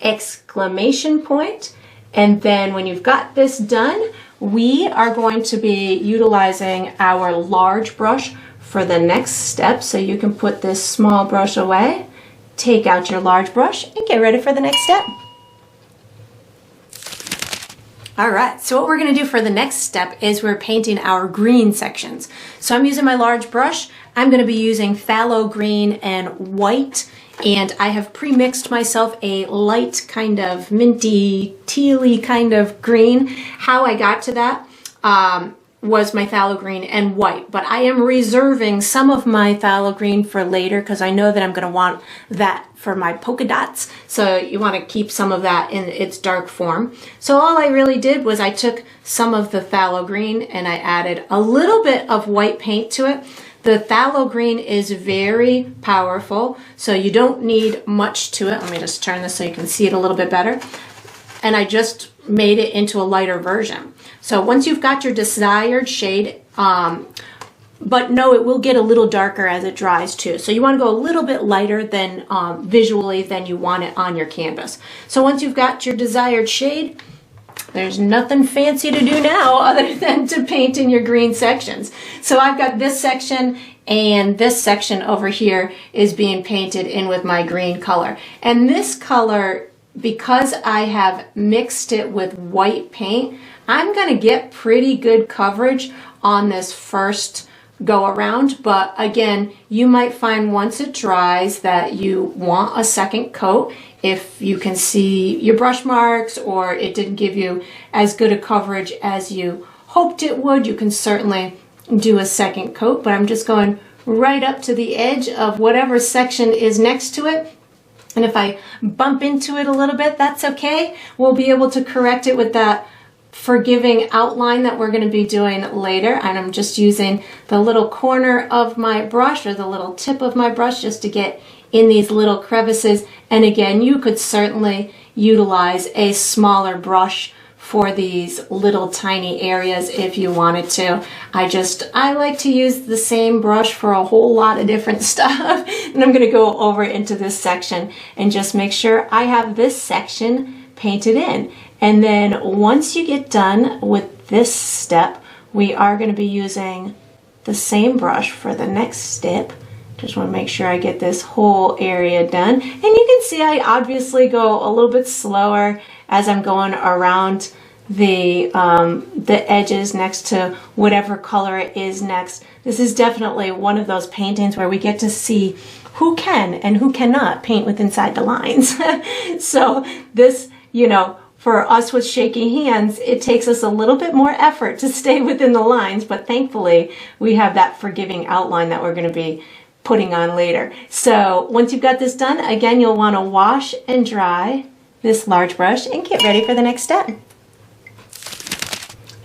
exclamation point. And then when you've got this done, we are going to be utilizing our large brush for the next step. So you can put this small brush away, take out your large brush, and get ready for the next step. All right, so what we're going to do for the next step is we're painting our green sections. So I'm using my large brush. I'm going to be using phthalo green and white, and I have pre-mixed myself a light kind of minty, tealy kind of green. How I got to that was my phthalo green and white, but I am reserving some of my phthalo green for later because I know that I'm going to want that for my polka dots. So you want to keep some of that in its dark form. So all I really did was I took some of the phthalo green and I added a little bit of white paint to it. The phthalo green is very powerful, so you don't need much to it. Let me just turn this so you can see it a little bit better. And I just made it into a lighter version. So once you've got your desired shade, but no, it will get a little darker as it dries too. So you want to go a little bit lighter than visually than you want it on your canvas. So once you've got your desired shade, there's nothing fancy to do now other than to paint in your green sections. So I've got this section and this section over here is being painted in with my green color. And this color, because I have mixed it with white paint, I'm going to get pretty good coverage on this first go around. But again, you might find once it dries that you want a second coat. If you can see your brush marks or it didn't give you as good a coverage as you hoped it would, you can certainly do a second coat. But I'm just going right up to the edge of whatever section is next to it. And if I bump into it a little bit, that's okay. We'll be able to correct it with that forgiving outline that we're going to be doing later. And I'm just using the little corner of my brush or the little tip of my brush just to get in these little crevices. And again, you could certainly utilize a smaller brush for these little tiny areas if you wanted to. I like to use the same brush for a whole lot of different stuff. And I'm going to go over into this section and just make sure I have this section painted in. And then once you get done with this step, we are going to be using the same brush for the next step. Just want to make sure I get this whole area done. And you can see I obviously go a little bit slower as I'm going around the edges next to whatever color it is next. This is definitely one of those paintings where we get to see who can and who cannot paint with inside the lines. So this, you know, for us with shaky hands, it takes us a little bit more effort to stay within the lines, but thankfully we have that forgiving outline that we're going to be putting on later. So once you've got this done, again, you'll want to wash and dry this large brush and get ready for the next step.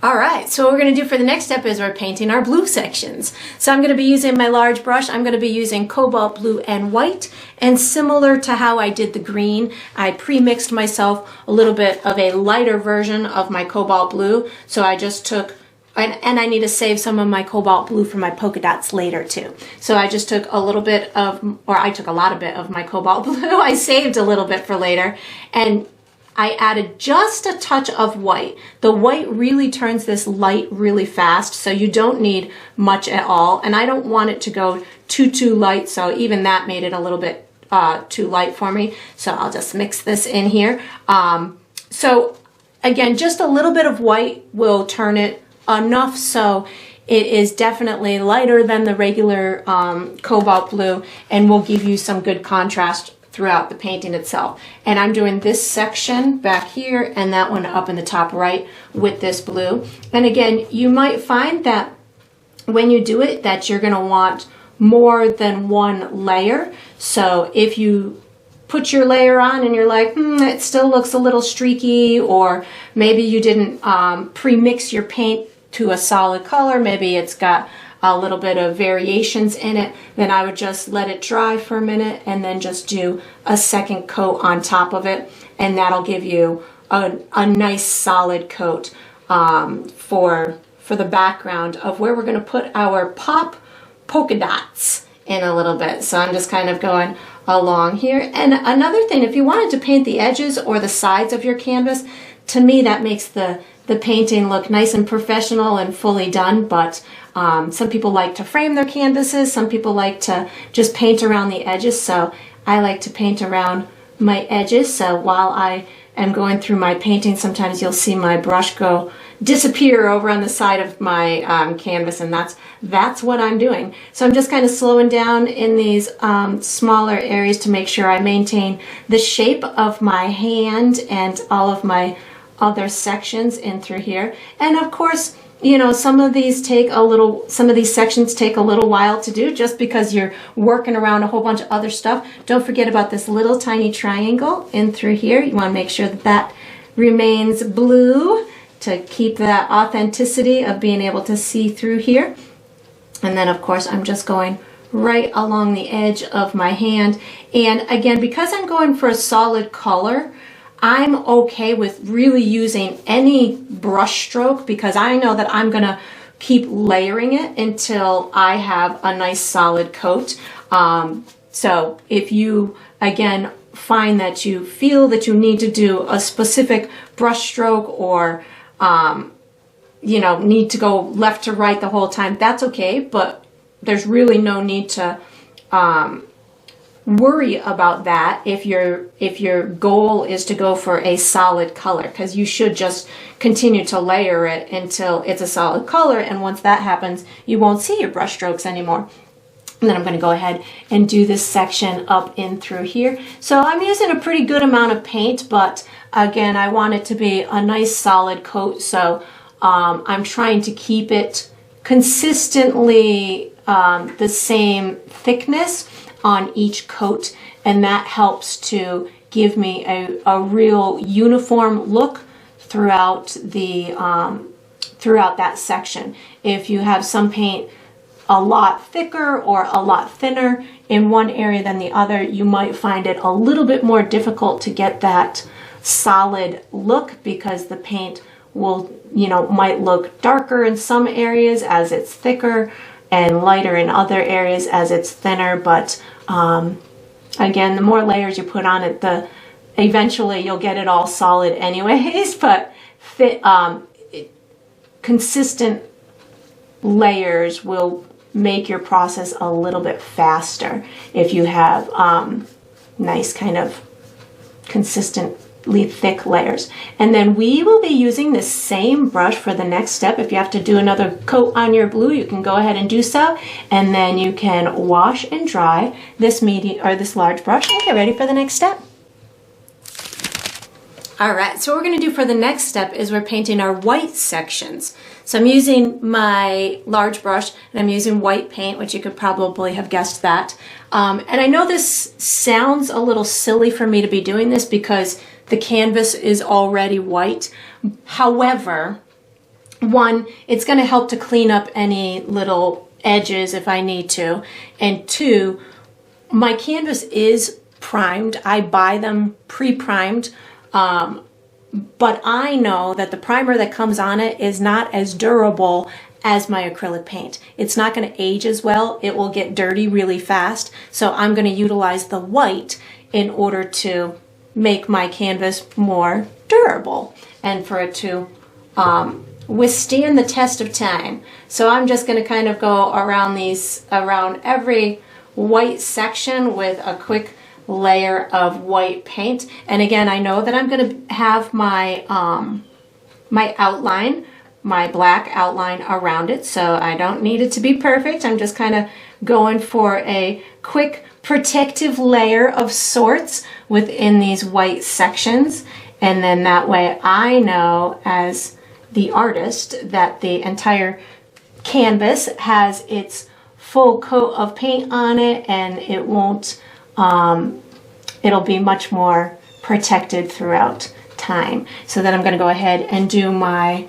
All right, so what we're going to do for the next step is we're painting our blue sections. So I'm going to be using my large brush. I'm going to be using cobalt blue and white. And similar to how I did the green, I pre-mixed myself a little bit of a lighter version of my cobalt blue. So I just took, and I need to save some of my cobalt blue for my polka dots later too. So I just took a little bit of, or I took a lot of bit of my cobalt blue. I saved a little bit for later. And I added just a touch of white. The white really turns this light really fast, so you don't need much at all. And I don't want it to go too light, so even that made it a little bit too light for me. So I'll just mix this in here. So again, just a little bit of white will turn it enough so it is definitely lighter than the regular cobalt blue and will give you some good contrast throughout the painting itself. And I'm doing this section back here and that one up in the top right with this blue. And again, you might find that when you do it that you're going to want more than one layer. So if you put your layer on and you're like, it still looks a little streaky, or maybe you didn't pre-mix your paint to a solid color, maybe it's got a little bit of variations in it, then I would just let it dry for a minute and then just do a second coat on top of it, and that'll give you a nice solid coat for the background of where we're going to put our pop polka dots in a little bit. So I'm just kind of going along here. And another thing, if you wanted to paint the edges or the sides of your canvas, to me that makes the painting look nice and professional and fully done. But some people like to frame their canvases, some people like to just paint around the edges, so I like to paint around my edges. So while I am going through my painting, sometimes you'll see my brush disappear over on the side of my canvas, and that's what I'm doing. So I'm just kind of slowing down in these smaller areas to make sure I maintain the shape of my hand and all of my other sections in through here. And of course, you know, some of these sections take a little while to do just because you're working around a whole bunch of other stuff. Don't forget about this little tiny triangle in through here. You want to make sure that that remains blue to keep that authenticity of being able to see through here. And then of course I'm just going right along the edge of my hand. And again, because I'm going for a solid color, I'm okay with really using any brush stroke because I know that I'm going to keep layering it until I have a nice solid coat. So if you, again, find that you feel that you need to do a specific brush stroke or, you know, need to go left to right the whole time, that's okay. But there's really no need to worry about that if your goal is to go for a solid color, because you should just continue to layer it until it's a solid color, and once that happens you won't see your brush strokes anymore. And then I'm going to go ahead and do this section up in through here. So I'm using a pretty good amount of paint, but again I want it to be a nice solid coat, so I'm trying to keep it consistently the same thickness on each coat, and that helps to give me a real uniform look throughout the throughout that section. If you have some paint a lot thicker or a lot thinner in one area than the other, you might find it a little bit more difficult to get that solid look because the paint will, you know, might look darker in some areas as it's thicker and lighter in other areas as it's thinner. But again, the more layers you put on it, eventually you'll get it all solid anyways. But consistent layers will make your process a little bit faster if you have nice kind of consistently thick layers. And then we will be using the same brush for the next step. If you have to do another coat on your blue, you can go ahead and do so, and then you can wash and dry this medium or this large brush and get ready for the next step. All right, so what we're going to do for the next step is we're painting our white sections. So I'm using my large brush and I'm using white paint, which you could probably have guessed that. And I know this sounds a little silly for me to be doing this because the canvas is already white. However, one, it's going to help to clean up any little edges if I need to. And two, my canvas is primed. I buy them pre-primed. But I know that the primer that comes on it is not as durable as my acrylic paint. It's not going to age as well. It will get dirty really fast. So I'm going to utilize the white in order to make my canvas more durable and for it to withstand the test of time. So I'm just going to kind of go around every white section with a quick layer of white paint. And again, I know that I'm going to have my my outline, my black outline around it, so I don't need it to be perfect. I'm just kind of going for a quick protective layer of sorts within these white sections, and then that way I know as the artist that the entire canvas has its full coat of paint on it, and it won't it'll be much more protected throughout time. So then I'm going to go ahead and do my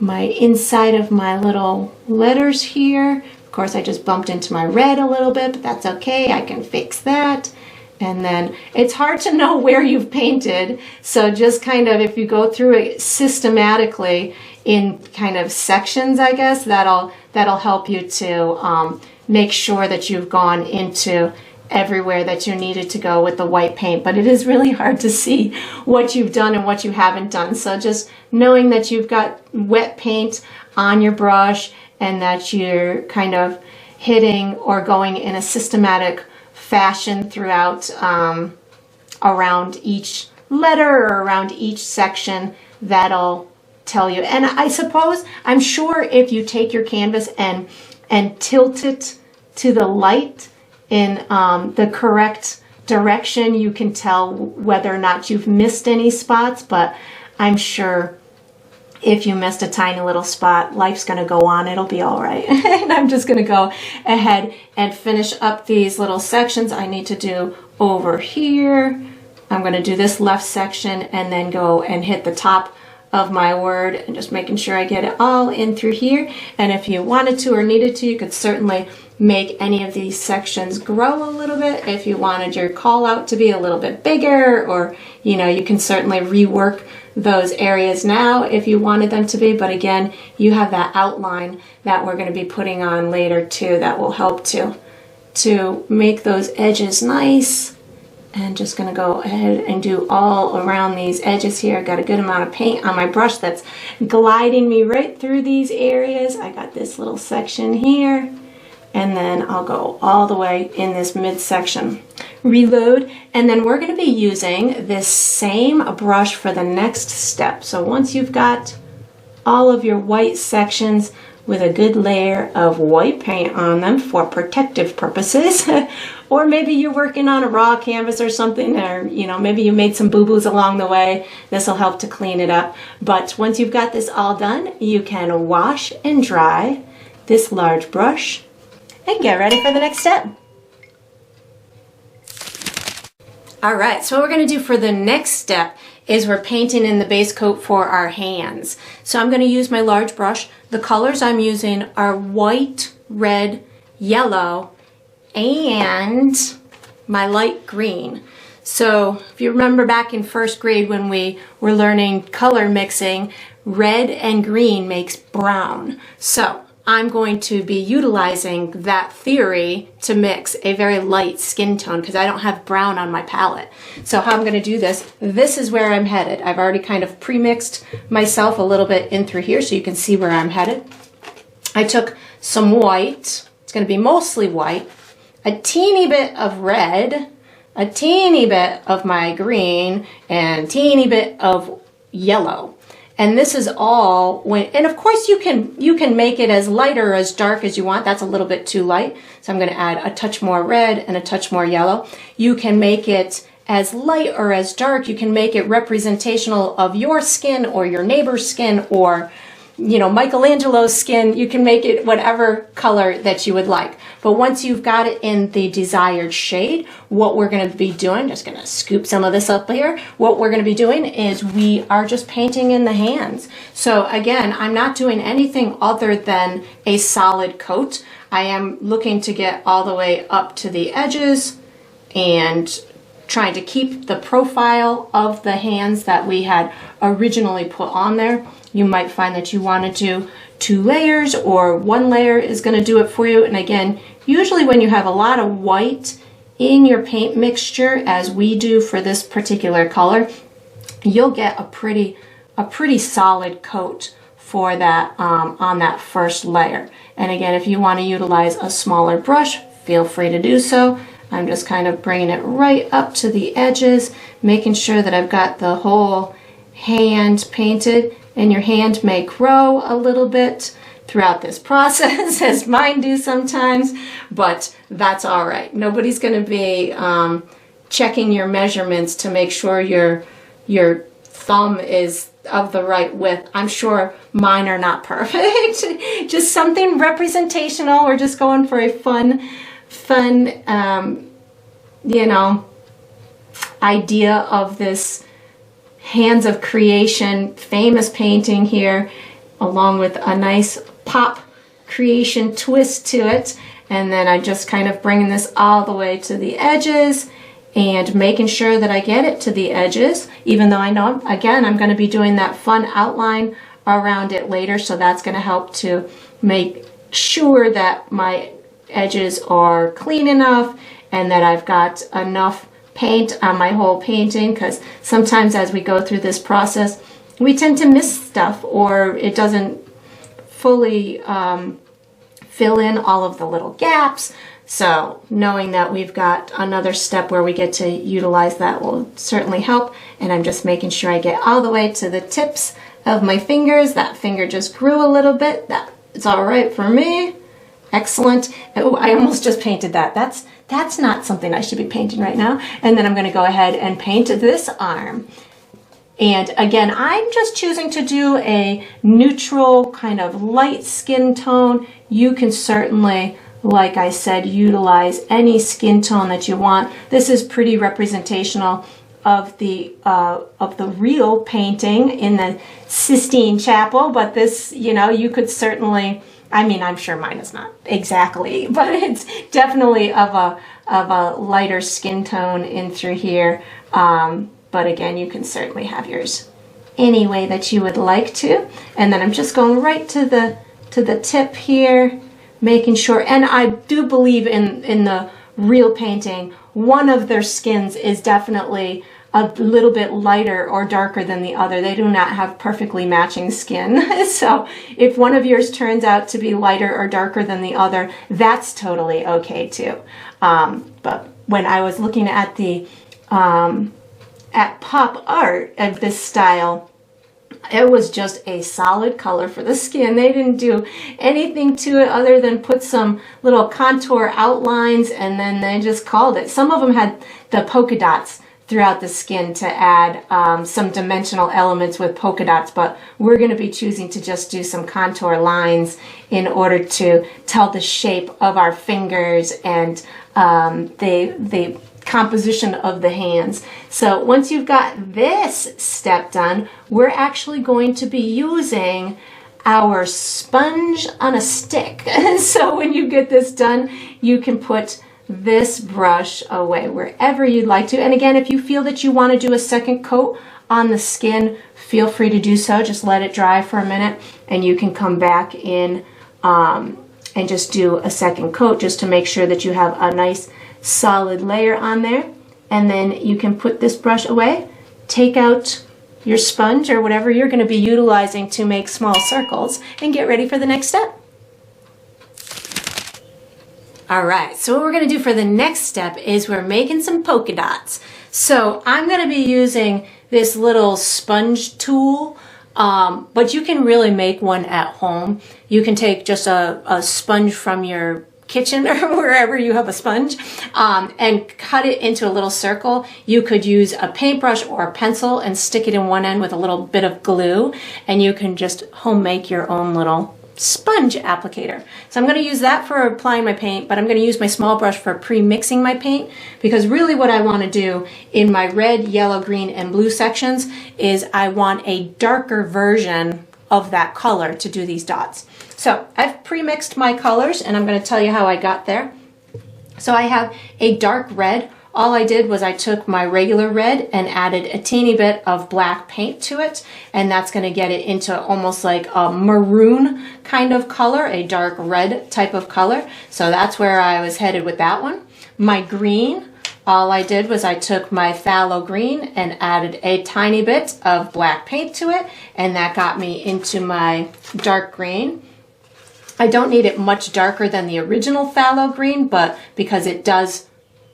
inside of my little letters here. Of course, I just bumped into my red a little bit, but that's okay. I can fix that. And then it's hard to know where you've painted. So just kind of, if you go through it systematically in kind of sections, I guess, that'll help you to make sure that you've gone into everywhere that you needed to go with the white paint. But it is really hard to see what you've done and what you haven't done. So just knowing that you've got wet paint on your brush and that you're kind of hitting or going in a systematic fashion throughout around each letter or around each section, that'll tell you. And I suppose, I'm sure if you take your canvas and tilt it to the light in the correct direction, you can tell whether or not you've missed any spots. But I'm sure if you missed a tiny little spot, life's going to go on. It'll be all right. And I'm just going to go ahead and finish up these little sections I need to do over here. I'm going to do this left section and then go and hit the top of my word and just making sure I get it all in through here. And if you wanted to or needed to, you could certainly make any of these sections grow a little bit. If you wanted your call out to be a little bit bigger, or you can certainly rework those areas now if you wanted them to be. But again, you have that outline that we're going to be putting on later too that will help to make those edges nice. And just going to go ahead and do all around these edges here. I've got a good amount of paint on my brush that's gliding me right through these areas. I got this little section here, and then I'll go all the way in this midsection. Reload, and then we're going to be using this same brush for the next step. So once you've got all of your white sections with a good layer of white paint on them for protective purposes, or maybe you're working on a raw canvas or something, or maybe you made some boo-boos along the way. This will help to clean it up. But once you've got this all done, you can wash and dry this large brush and get ready for the next step. All right, so what we're going to do for the next step is we're painting in the base coat for our hands. So I'm going to use my large brush. The colors I'm using are white, red, yellow, and my light green. So if you remember back in first grade when we were learning color mixing, red and green makes brown. So I'm going to be utilizing that theory to mix a very light skin tone because I don't have brown on my palette. So how I'm going to do this is where I'm headed. I've already kind of pre-mixed myself a little bit in through here so you can see where I'm headed. I took some white, it's going to be mostly white, a teeny bit of red, a teeny bit of my green, and a teeny bit of yellow. And this is all, and of course you can make it as light or as dark as you want. That's a little bit too light. So I'm going to add a touch more red and a touch more yellow. You can make it as light or as dark. You can make it representational of your skin or your neighbor's skin or, you know, Michelangelo's skin. You can make it whatever color that you would like. But once you've got it in the desired shade, what we're going to be doing, just going to scoop some of this up here. What we're going to be doing is we are just painting in the hands. So again, I'm not doing anything other than a solid coat. I am looking to get all the way up to the edges and trying to keep the profile of the hands that we had originally put on there. You might find that you want to do 2 layers or 1 layer is going to do it for you. And again, usually when you have a lot of white in your paint mixture, as we do for this particular color, you'll get a pretty solid coat for that on that first layer. And again, if you want to utilize a smaller brush, feel free to do so. I'm just kind of bringing it right up to the edges, making sure that I've got the whole hand painted. And your hand may grow a little bit throughout this process, as mine do sometimes, but that's all right. Nobody's going to be checking your measurements to make sure your thumb is of the right width. I'm sure mine are not perfect. Just something representational. We're just going for a fun, you know, idea of this Hands of Creation famous painting here, along with a nice pop creation twist to it. And then I just kind of bringing this all the way to the edges and making sure that I get it to the edges, even though I know, again, I'm going to be doing that fun outline around it later. So that's going to help to make sure that my edges are clean enough and that I've got enough paint on my whole painting, because sometimes as we go through this process we tend to miss stuff or it doesn't fully fill in all of the little gaps. So knowing that we've got another step where we get to utilize that will certainly help. And I'm just making sure I get all the way to the tips of my fingers. That finger just grew a little bit. That's all right for me. Excellent. Oh, I almost just painted that. That's not something I should be painting right now. And then I'm going to go ahead and paint this arm. And again, I'm just choosing to do a neutral kind of light skin tone. You can certainly, like I said, utilize any skin tone that you want. This is pretty representational of the real painting in the Sistine Chapel, but this, you know, you could certainly, I mean, I'm sure mine is not exactly, but it's definitely of a lighter skin tone in through here. But again, you can certainly have yours any way that you would like to. And then I'm just going right to the tip here, making sure. And I do believe in the real painting, one of their skins is definitely a little bit lighter or darker than the other. They do not have perfectly matching skin. So if one of yours turns out to be lighter or darker than the other, that's totally okay too. But when I was looking at the at pop art of this style, it was just a solid color for the skin. They didn't do anything to it other than put some little contour outlines, and then they just called it. Some of them had the polka dots throughout the skin to add some dimensional elements with polka dots, but we're going to be choosing to just do some contour lines in order to tell the shape of our fingers and the composition of the hands. So once you've got this step done, we're actually going to be using our sponge on a stick. So when you get this done, you can put this brush away wherever you'd like to. And again, if you feel that you want to do a second coat on the skin, feel free to do so. Just let it dry for a minute and you can come back in and just do a second coat just to make sure that you have a nice solid layer on there. And then you can put this brush away, take out your sponge or whatever you're going to be utilizing to make small circles, and get ready for the next step. All right, so what we're going to do for the next step is we're making some polka dots. So I'm going to be using this little sponge tool, but you can really make one at home. You can take just a sponge from your kitchen or wherever you have a sponge, and cut it into a little circle. You could use a paintbrush or a pencil and stick it in one end with a little bit of glue, and you can just home make your own little sponge applicator. So I'm going to use that for applying my paint, but I'm going to use my small brush for pre-mixing my paint, because really what I want to do in my red, yellow, green, and blue sections is I want a darker version of that color to do these dots. So I've pre-mixed my colors, and I'm going to tell you how I got there. So I have a dark red. All I did was I took my regular red and added a teeny bit of black paint to it, and that's going to get it into almost like a maroon kind of color, a dark red type of color. So that's where I was headed with that one. My green, all I did was I took my phthalo green and added a tiny bit of black paint to it, and that got me into my dark green. I don't need it much darker than the original phthalo green, but because it is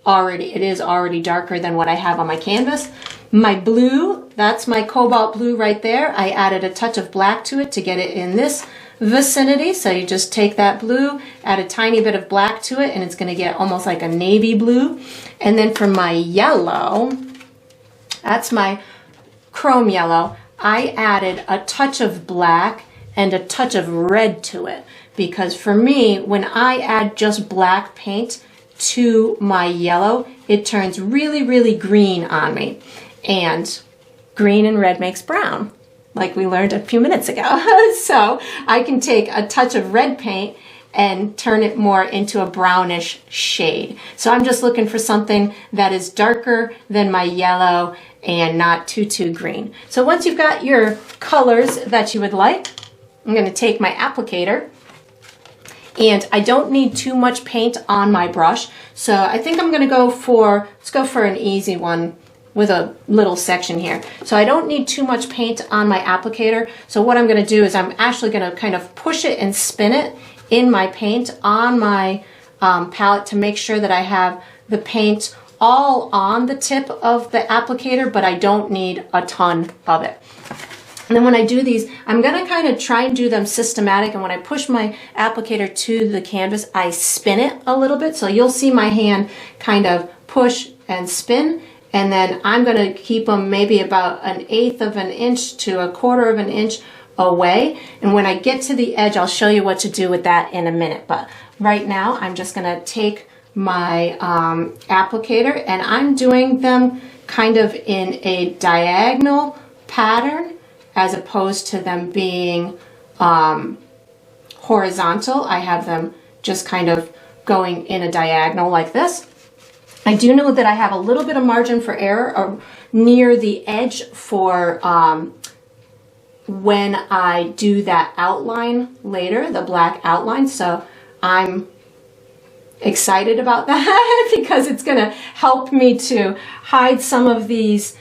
already darker than what I have on my canvas. My blue, that's my cobalt blue right there. I added a touch of black to it to get it in this vicinity. So you just take that blue, add a tiny bit of black to it, and it's going to get almost like a navy blue. And then for my yellow, that's my chrome yellow, I added a touch of black and a touch of red to it, because for me, when I add just black paint to my yellow, it turns really, really green on me. And green and red makes brown, like we learned a few minutes ago. So I can take a touch of red paint and turn it more into a brownish shade. So I'm just looking for something that is darker than my yellow and not too green. So once you've got your colors that you would like, I'm going to take my applicator. And I don't need too much paint on my brush, so I think I'm going to let's go for an easy one with a little section here. So I don't need too much paint on my applicator, so what I'm going to do is I'm actually going to kind of push it and spin it in my paint on my palette to make sure that I have the paint all on the tip of the applicator, but I don't need a ton of it. And then when I do these, I'm going to kind of try and do them systematic. And when I push my applicator to the canvas, I spin it a little bit. So you'll see my hand kind of push and spin. And then I'm going to keep them maybe about 1/8 of an inch to 1/4 of an inch away. And when I get to the edge, I'll show you what to do with that in a minute. But right now, I'm just going to take my applicator, and I'm doing them kind of in a diagonal pattern, as opposed to them being horizontal. I have them just kind of going in a diagonal like this. I do know that I have a little bit of margin for error near the edge for when I do that outline later, the black outline. So I'm excited about that because it's going to help me to hide some of these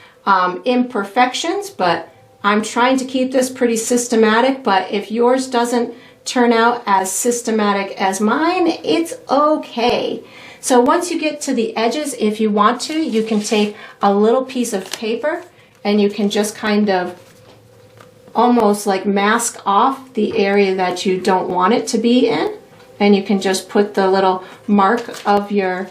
imperfections, but I'm trying to keep this pretty systematic. But if yours doesn't turn out as systematic as mine, it's okay. So once you get to the edges, if you want to, you can take a little piece of paper and you can just kind of almost like mask off the area that you don't want it to be in. And you can just put the little mark of your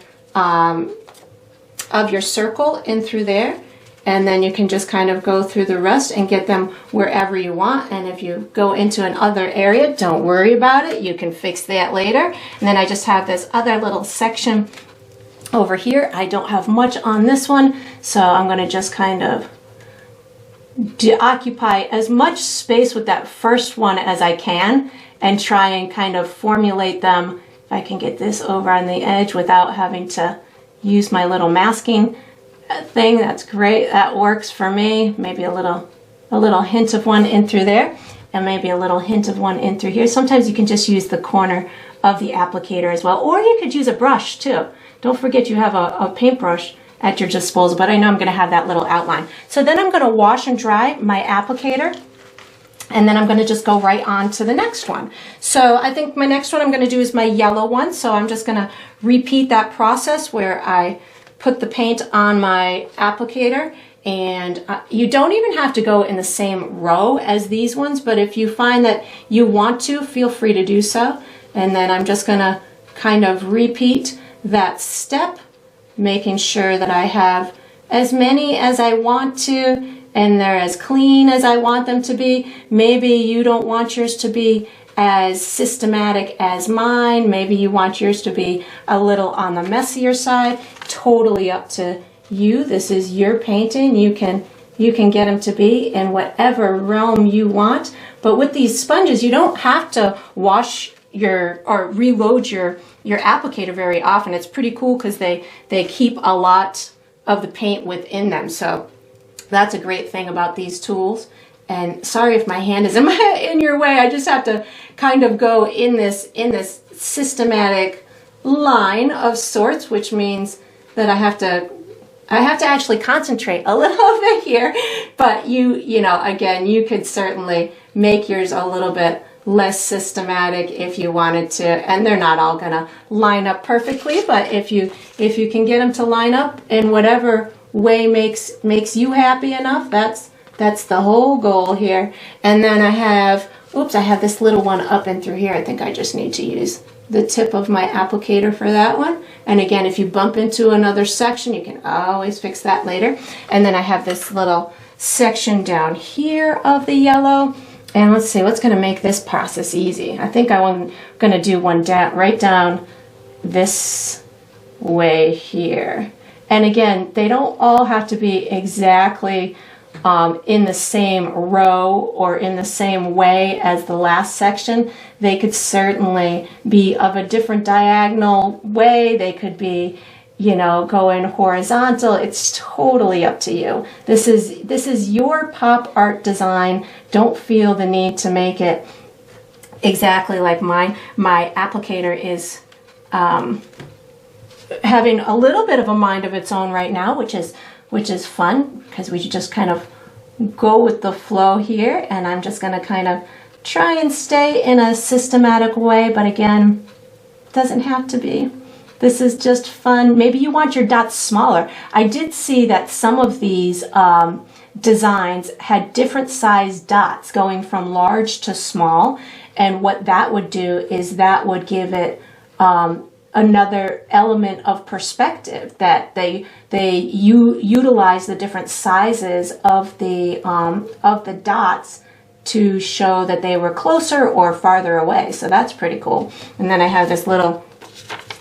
circle in through there. And then you can just kind of go through the rest and get them wherever you want. And if you go into another area, don't worry about it. You can fix that later. And then I just have this other little section over here. I don't have much on this one, so I'm going to just kind of occupy as much space with that first one as I can and try and kind of formulate them. If I can get this over on the edge without having to use my little masking thing, that's great. That works for me. Maybe a little hint of one in through there, and maybe a little hint of one in through here. Sometimes you can just use the corner of the applicator as well, or you could use a brush too. Don't forget you have a paintbrush at your disposal, but I know I'm going to have that little outline. So then I'm going to wash and dry my applicator, and then I'm going to just go right on to the next one. So I think my next one I'm going to do is my yellow one. So I'm just going to repeat that process where I put the paint on my applicator, and you don't even have to go in the same row as these ones, but if you find that you want to, feel free to do so. And then I'm just gonna kind of repeat that step, making sure that I have as many as I want to, and they're as clean as I want them to be. Maybe you don't want yours to be as systematic as mine. Maybe you want yours to be a little on the messier side. Totally up to you. This is your painting. You can get them to be in whatever realm you want. But with these sponges, you don't have to wash or reload your applicator very often. It's pretty cool because they keep a lot of the paint within them. So that's a great thing about these tools. And sorry if my hand is in your way. I just have to kind of go in this systematic line of sorts, which means that I have to actually concentrate a little bit here. But you know, again, you could certainly make yours a little bit less systematic if you wanted to, and they're not all gonna line up perfectly, but if you can get them to line up in whatever way makes you happy enough, that's the whole goal here. And then I have this little one up and through here. I think I just need to use the tip of my applicator for that one. And again, if you bump into another section, you can always fix that later. And then I have this little section down here of the yellow. And let's see, what's going to make this process easy? I think I'm going to do one right down this way here. And again, they don't all have to be exactly in the same row or in the same way as the last section. They could certainly be of a different diagonal way. They could be, you know, going horizontal. It's totally up to you. This is your pop art design. Don't feel the need to make it exactly like mine. My applicator is having a little bit of a mind of its own right now, which is fun because we just kind of go with the flow here, and I'm just going to kind of try and stay in a systematic way, but again, doesn't have to be. This is just fun. Maybe you want your dots smaller. I did see that some of these designs had different size dots going from large to small, and what that would do is that would give it another element of perspective, that they utilize the different sizes of the dots to show that they were closer or farther away. So that's pretty cool. And then I have this little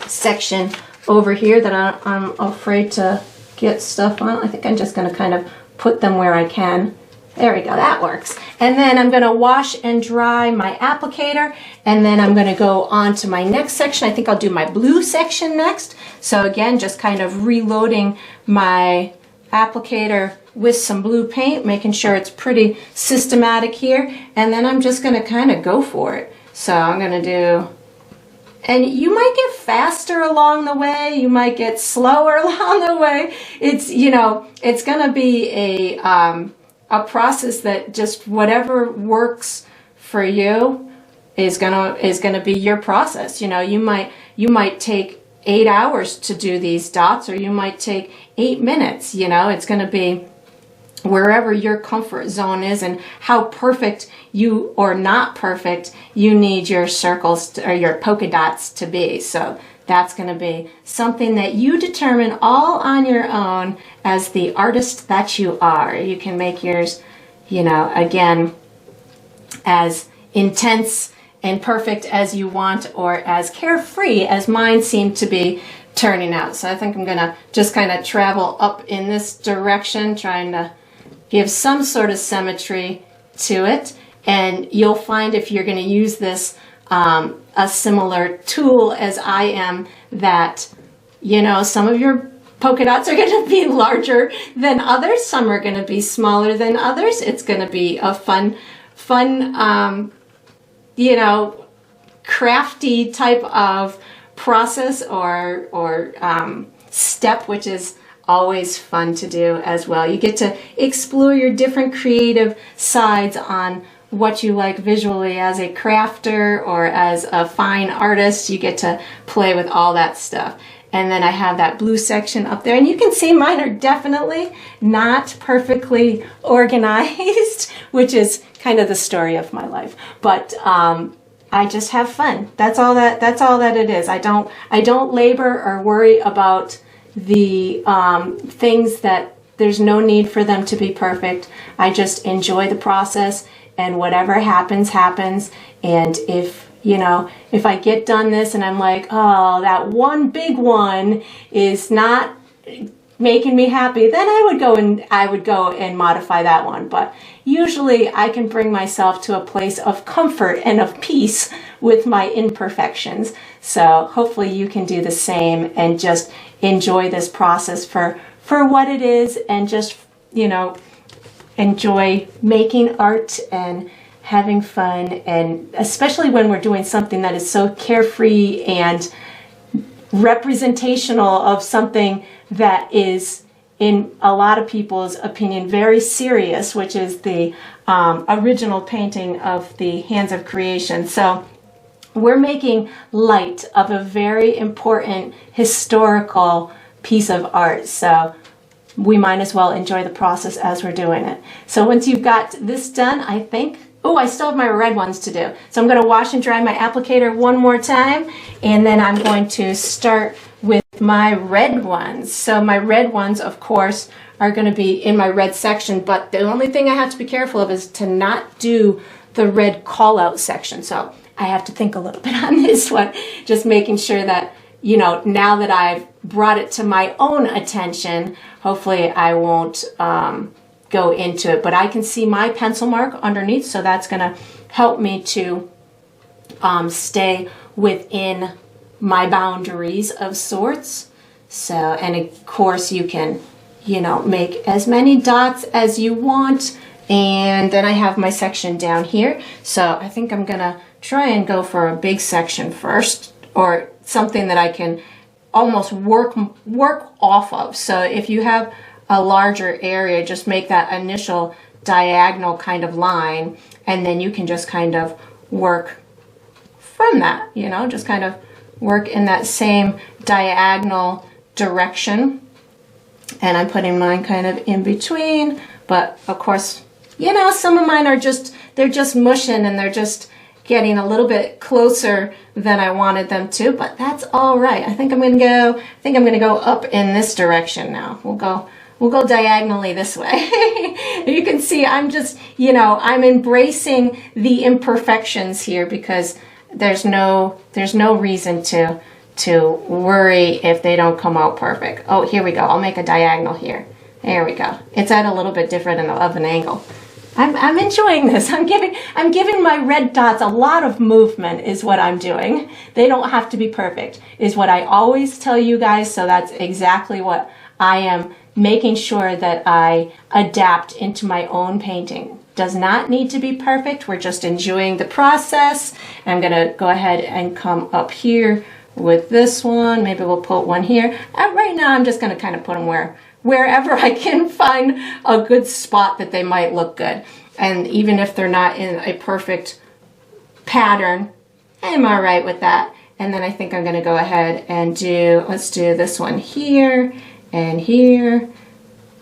section over here that I'm afraid to get stuff on. I think I'm just going to kind of put them where I can. There we go, that works. And then I'm going to wash and dry my applicator, and then I'm going to go on to my next section. I think I'll do my blue section next. So again, just kind of reloading my applicator with some blue paint, making sure it's pretty systematic here, and then I'm just going to kind of go for it. So I'm going to do, and you might get faster along the way, you might get slower along the way. It's, you know, it's going to be a process that just whatever works for you is gonna be your process. You know, you might take 8 hours to do these dots, or you might take 8 minutes. You know, it's gonna be wherever your comfort zone is and how perfect you or not perfect you need your circles or your polka dots to be. So that's going to be something that you determine all on your own as the artist that you are. You can make yours, you know, again, as intense and perfect as you want, or as carefree as mine seem to be turning out. So I think I'm going to just kind of travel up in this direction, trying to give some sort of symmetry to it. And you'll find if you're going to use this a similar tool as I am, that, you know, some of your polka dots are going to be larger than others. Some are going to be smaller than others. It's going to be a fun, you know, crafty type of process or step, which is always fun to do as well. You get to explore your different creative sides on what you like visually as a crafter or as a fine artist. You get to play with all that stuff. And then I have that blue section up there, and you can see mine are definitely not perfectly organized, which is kind of the story of my life. But I just have fun. That's all that it is. I don't labor or worry about the things that there's no need for them to be perfect. I just enjoy the process, and whatever happens, happens. And if I get done this and I'm like, oh, that one big one is not making me happy, then I would go and modify that one. But usually I can bring myself to a place of comfort and of peace with my imperfections. So hopefully you can do the same and just enjoy this process for what it is, and just, enjoy making art and having fun, and especially when we're doing something that is so carefree and representational of something that is, in a lot of people's opinion, very serious, which is the original painting of the Hands of Creation. So we're making light of a very important historical piece of art. So we might as well enjoy the process as we're doing it. So once you've got this done, I think, I still have my red ones to do. So I'm going to wash and dry my applicator one more time, and then I'm going to start with my red ones. So my red ones, of course, are going to be in my red section, but the only thing I have to be careful of is to not do the red call out section. So I have to think a little bit on this one, just making sure that, now that I've brought it to my own attention, hopefully I won't go into it, but I can see my pencil mark underneath, so that's going to help me to stay within my boundaries of sorts. So, and of course you can, make as many dots as you want. And then I have my section down here. So I think I'm going to try and go for a big section first, or something that I can almost work off of. So if you have a larger area, just make that initial diagonal kind of line, and then you can just kind of work from that, just kind of work in that same diagonal direction. And I'm putting mine kind of in between, but of course, some of mine are they're just mushing, and they're just getting a little bit closer than I wanted them to, but that's all right. I think I'm going to go up in this direction now. We'll go diagonally this way. You can see I'm just, I'm embracing the imperfections here, because there's no reason to worry if they don't come out perfect. Oh, here we go. I'll make a diagonal here. There we go. It's at a little bit different of an angle. I'm enjoying this. I'm giving my red dots a lot of movement is what I'm doing. They don't have to be perfect, is what I always tell you guys. So that's exactly what I am making sure that I adapt into my own painting. Does not need to be perfect. We're just enjoying the process. I'm gonna go ahead and come up here with this one. Maybe we'll put one here. Right now I'm just gonna kind of put them wherever I can find a good spot that they might look good. And even if they're not in a perfect pattern, I'm all right with that. And then I think I'm gonna go ahead and let's do this one here and here.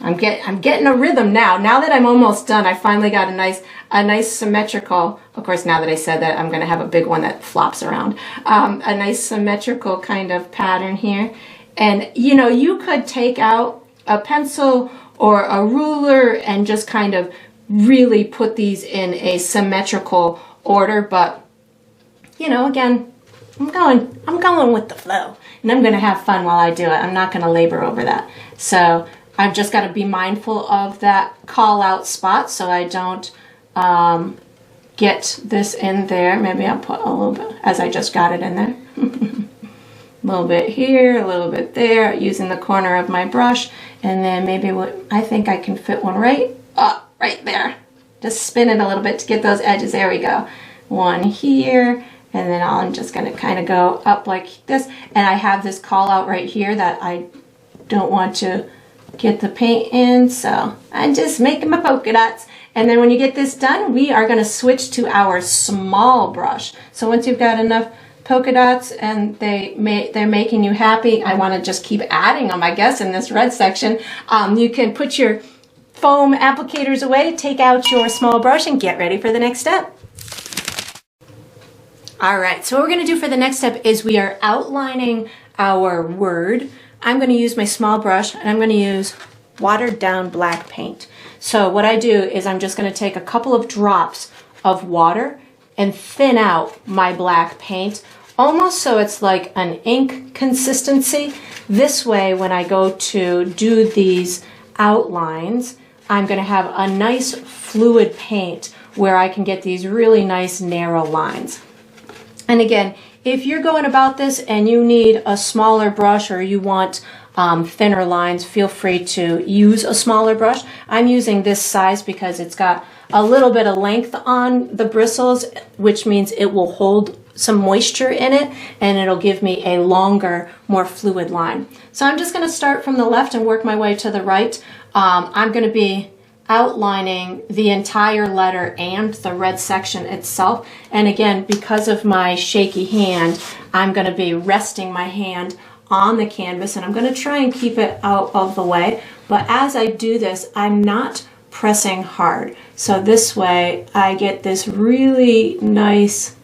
I'm getting a rhythm now. Now that I'm almost done, I finally got a nice symmetrical, of course now that I said that, I'm gonna have a big one that flops around. A nice symmetrical kind of pattern here. And you could take out a pencil or a ruler and just kind of really put these in a symmetrical order, but again, I'm going with the flow, and I'm going to have fun while I do it. I'm not going to labor over that. So I've just got to be mindful of that call out spot so I don't get this in there. Maybe I'll put a little bit, as I just got it in there. A little bit here, a little bit there, using the corner of my brush, and then maybe I think I can fit one right there. Just spin it a little bit to get those edges. There we go. One here, and then I'm just going to kind of go up like this. And I have this call out right here that I don't want to get the paint in, so I'm just making my polka dots. And then when you get this done, we are going to switch to our small brush. So once you've got enough polka dots and they're making you happy, I want to just keep adding them, I guess, in this red section. You can put your foam applicators away, take out your small brush, and get ready for the next step. All right, so what we're going to do for the next step is we are outlining our word. I'm going to use my small brush and I'm going to use watered down black paint. So what I do is I'm just going to take a couple of drops of water and thin out my black paint, almost so it's like an ink consistency. This way, when I go to do these outlines, I'm going to have a nice fluid paint where I can get these really nice narrow lines. And again, if you're going about this and you need a smaller brush or you want thinner lines, feel free to use a smaller brush. I'm using this size because it's got a little bit of length on the bristles, which means it will hold some moisture in it and it'll give me a longer, more fluid line. So I'm just going to start from the left and work my way to the right. I'm going to be outlining the entire letter and the red section itself. And again, because of my shaky hand, I'm going to be resting my hand on the canvas and I'm going to try and keep it out of the way. But as I do this, I'm not pressing hard. So this way I get this really nice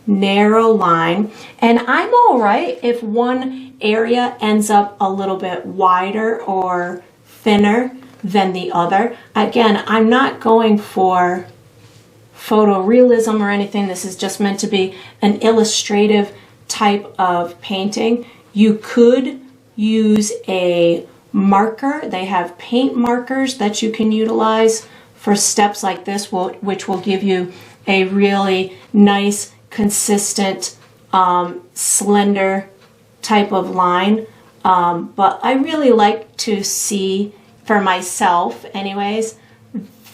narrow line. And I'm all right if one area ends up a little bit wider or thinner than the other. Again, I'm not going for photorealism or anything. This is just meant to be an illustrative type of painting. You could use a marker. They have paint markers that you can utilize for steps like this, which will give you a really nice, consistent, slender type of line. But I really like to see, for myself anyways,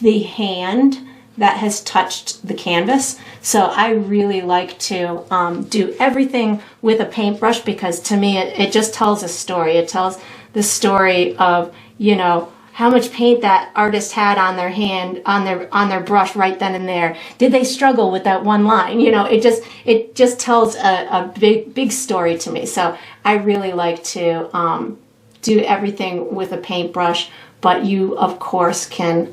the hand that has touched the canvas. So I really like to do everything with a paintbrush because to me it just tells a story. It tells the story of, you know, how much paint that artist had on their hand, on their brush right then and there. Did they struggle with that one line? You know, it just tells a big story to me. So I really like to do everything with a paintbrush, but you of course can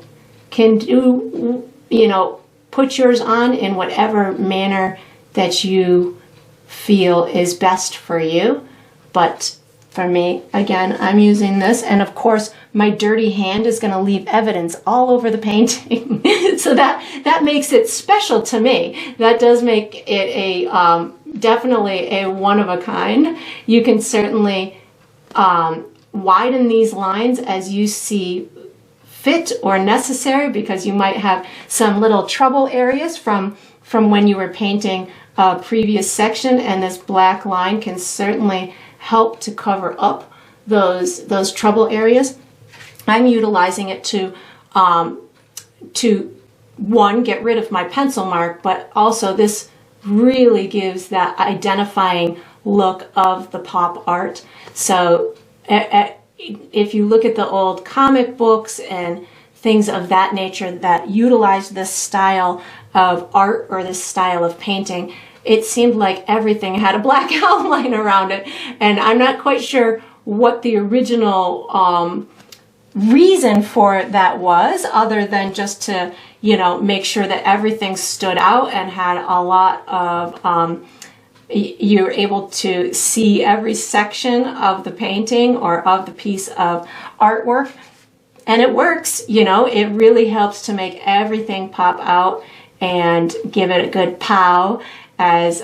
do, you know, put yours on in whatever manner that you feel is best for you. But for me, again, I'm using this, and of course my dirty hand is going to leave evidence all over the painting. So that makes it special to me. That does make it a definitely a one of a kind. You can certainly widen these lines as you see fit or necessary, because you might have some little trouble areas from when you were painting a previous section, and this black line can certainly help to cover up those trouble areas. I'm utilizing it to one, get rid of my pencil mark, but also this really gives that identifying look of the pop art. So if you look at the old comic books and things of that nature that utilize this style of art or this style of painting, it seemed like everything had a black outline around it. And I'm not quite sure what the original reason for that was, other than just to, you know, make sure that everything stood out and had a lot of you're able to see every section of the painting or of the piece of artwork. And it works, you know, it really helps to make everything pop out and give it a good pow as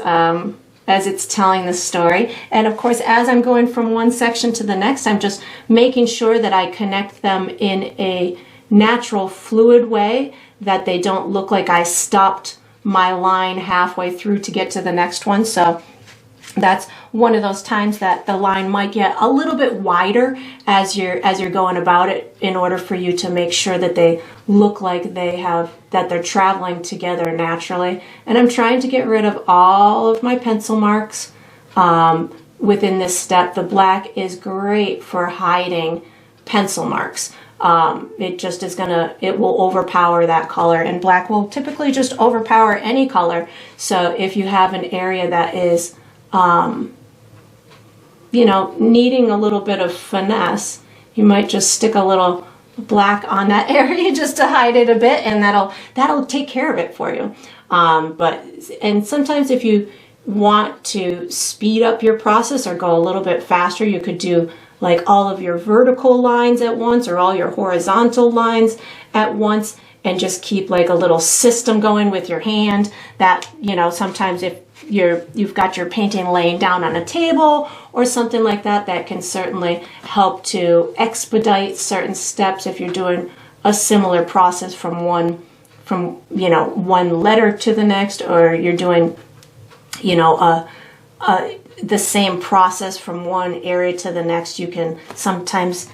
it's telling the story. And of course, as I'm going from one section to the next, I'm just making sure that I connect them in a natural, fluid way, that they don't look like I stopped my line halfway through to get to the next one. So that's one of those times that the line might get a little bit wider as you're going about it, in order for you to make sure that they look like that they're traveling together naturally. And I'm trying to get rid of all of my pencil marks within this step. The black is great for hiding pencil marks. It just is it will overpower that color, and black will typically just overpower any color. So if you have an area that is you know, needing a little bit of finesse, you might just stick a little black on that area just to hide it a bit, and that'll take care of it for you. And sometimes if you want to speed up your process or go a little bit faster, you could do like all of your vertical lines at once or all your horizontal lines at once, and just keep like a little system going with your hand that, you know, sometimes if you've got your painting laying down on a table or something like that, that can certainly help to expedite certain steps if you're doing a similar process from one letter to the next, or you're doing, you know, the same process from one area to the next. You can sometimes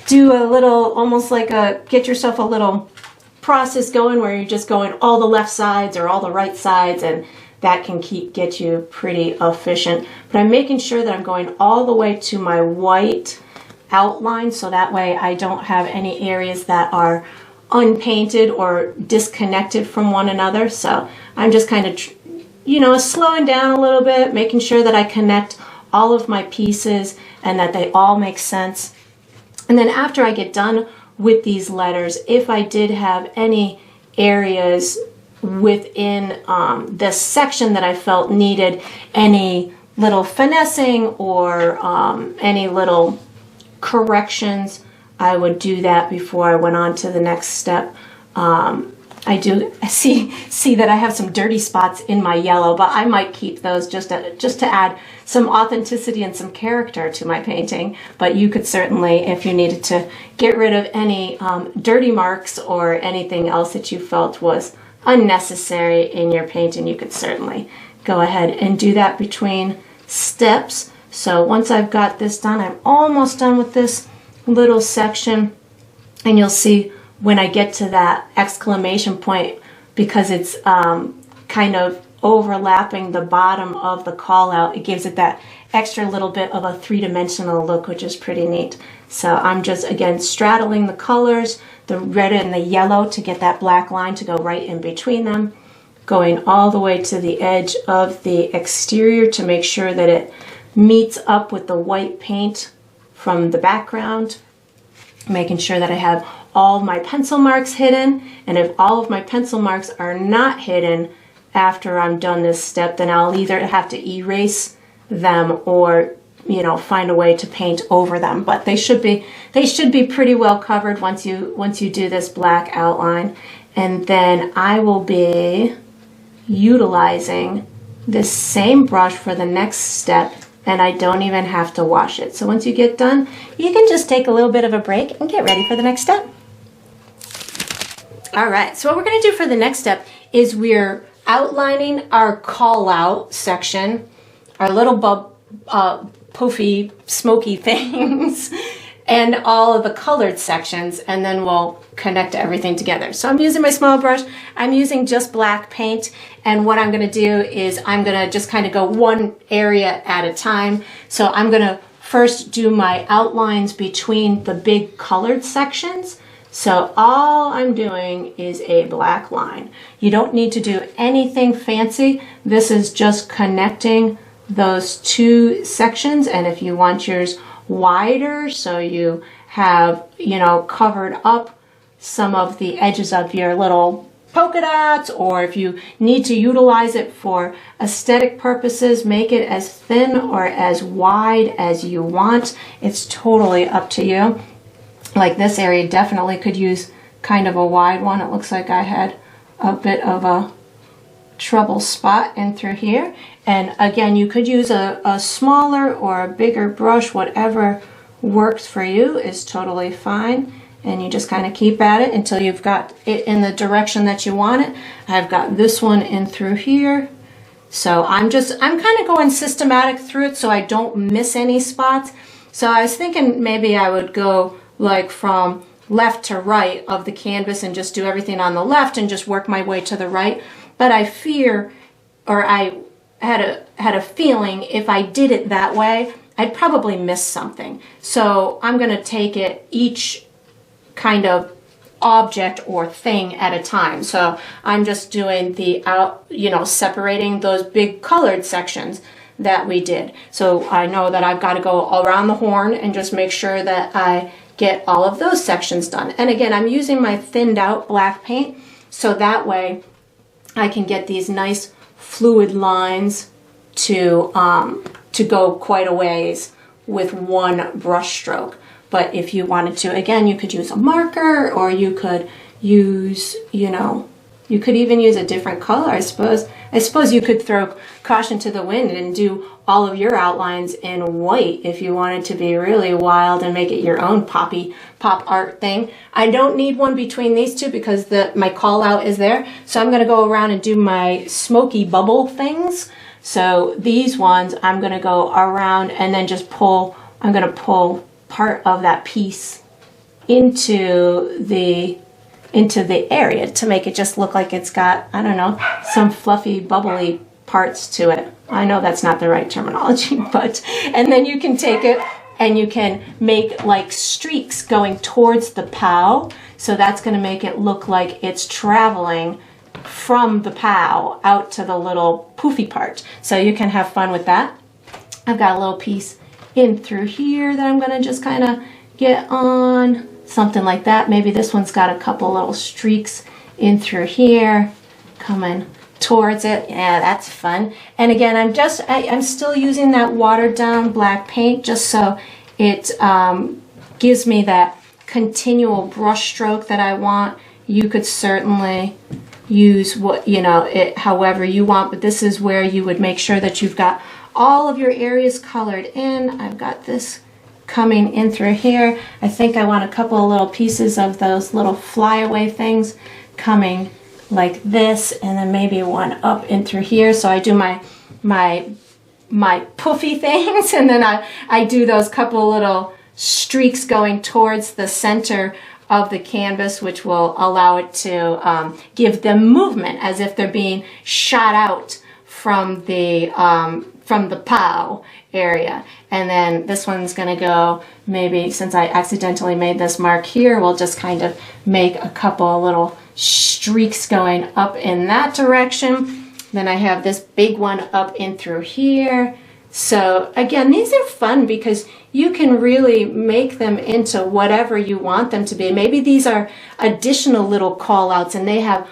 do a little, almost like get yourself a little process going where you're just going all the left sides or all the right sides, and that can get you pretty efficient. But I'm making sure that I'm going all the way to my white outline, so that way I don't have any areas that are unpainted or disconnected from one another. So I'm just kind of, you know, slowing down a little bit, making sure that I connect all of my pieces and that they all make sense. And then after I get done with these letters, if I did have any areas within this section that I felt needed any little finessing or any little corrections, I would do that before I went on to the next step. I do see that I have some dirty spots in my yellow, but I might keep those just to add some authenticity and some character to my painting. But you could certainly, if you needed to get rid of any dirty marks or anything else that you felt was unnecessary in your painting, you could certainly go ahead and do that between steps. So once I've got this done, I'm almost done with this little section, and you'll see when I get to that exclamation point, because it's kind of overlapping the bottom of the call out, it gives it that extra little bit of a three-dimensional look, which is pretty neat. So I'm just, again, straddling the colors, the red and the yellow, to get that black line to go right in between them, going all the way to the edge of the exterior to make sure that it meets up with the white paint from the background, making sure that I have all my pencil marks hidden. And if all of my pencil marks are not hidden after I'm done this step, then I'll either have to erase them or, you know, find a way to paint over them. But they should be pretty well covered once you do this black outline. And then I will be utilizing this same brush for the next step, and I don't even have to wash it. So once you get done, you can just take a little bit of a break and get ready for the next step. All right, so what we're gonna do for the next step is we're outlining our call out section, our little poofy, smoky things, and all of the colored sections, and then we'll connect everything together. So I'm using my small brush. I'm using just black paint, and what I'm going to do is I'm going to just kind of go one area at a time. So I'm going to first do my outlines between the big colored sections. So all I'm doing is a black line. You don't need to do anything fancy. This is just connecting those two sections, and if you want yours wider, so you have, you know, covered up some of the edges of your little polka dots, or if you need to utilize it for aesthetic purposes, make it as thin or as wide as you want. It's totally up to you. Like this area definitely could use kind of a wide one. It looks like I had a bit of a trouble spot in through here. And again, you could use a smaller or a bigger brush, whatever works for you is totally fine. And you just kind of keep at it until you've got it in the direction that you want it. I've got this one in through here. So I'm kind of going systematic through it so I don't miss any spots. So I was thinking maybe I would go like from left to right of the canvas and just do everything on the left and just work my way to the right. But I fear, or I had a feeling if I did it that way, I'd probably miss something. So I'm going to take it each kind of object or thing at a time. So I'm just doing the separating those big colored sections that we did. So I know that I've got to go around the horn and just make sure that I get all of those sections done. And again, I'm using my thinned out black paint, so that way I can get these nice fluid lines to go quite a ways with one brush stroke. But if you wanted to, again, you could use a marker, or you could use, you could even use a different color, I suppose. I suppose you could throw caution to the wind and do all of your outlines in white if you wanted to be really wild and make it your own pop art thing. I don't need one between these two because my call out is there. So I'm going to go around and do my smoky bubble things. So these ones, I'm going to go around and then just I'm going to pull part of that piece into the area to make it just look like it's got, I don't know, some fluffy, bubbly parts to it. I know that's not the right terminology, but, and then you can take it and you can make like streaks going towards the pow. So that's going to make it look like it's traveling from the pow out to the little poofy part. So you can have fun with that. I've got a little piece in through here that I'm going to just kind of get on. Something like that. Maybe this one's got a couple little streaks in through here coming towards it. Yeah, that's fun. And again, I'm still using that watered down black paint just so it gives me that continual brush stroke that I want. You could certainly use it however you want, but this is where you would make sure that you've got all of your areas colored in. I've got this coming in through here. I think I want a couple of little pieces of those little flyaway things coming like this, and then maybe one up in through here. So I do my puffy things, and then I do those couple little streaks going towards the center of the canvas, which will allow it to give them movement as if they're being shot out from the pow area. And then this one's going to go, maybe since I accidentally made this mark here, we'll just kind of make a couple of little streaks going up in that direction. Then I have this big one up in through here. So again, these are fun because you can really make them into whatever you want them to be. Maybe these are additional little call outs and they have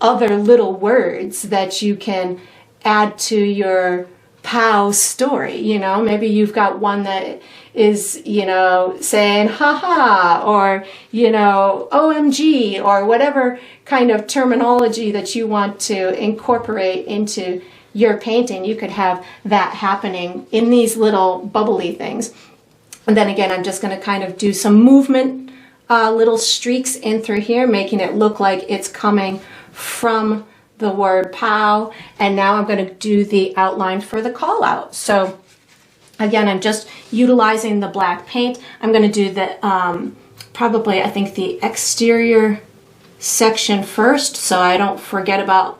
other little words that you can add to your POW story. Maybe you've got one that is, saying haha, or, OMG, or whatever kind of terminology that you want to incorporate into your painting. You could have that happening in these little bubbly things. And then again, I'm just going to kind of do some movement, little streaks in through here, making it look like it's coming from the word POW. And now I'm going to do the outline for the call out. So again, I'm just utilizing the black paint. I'm going to do the probably, I think, the exterior section first, so I don't forget about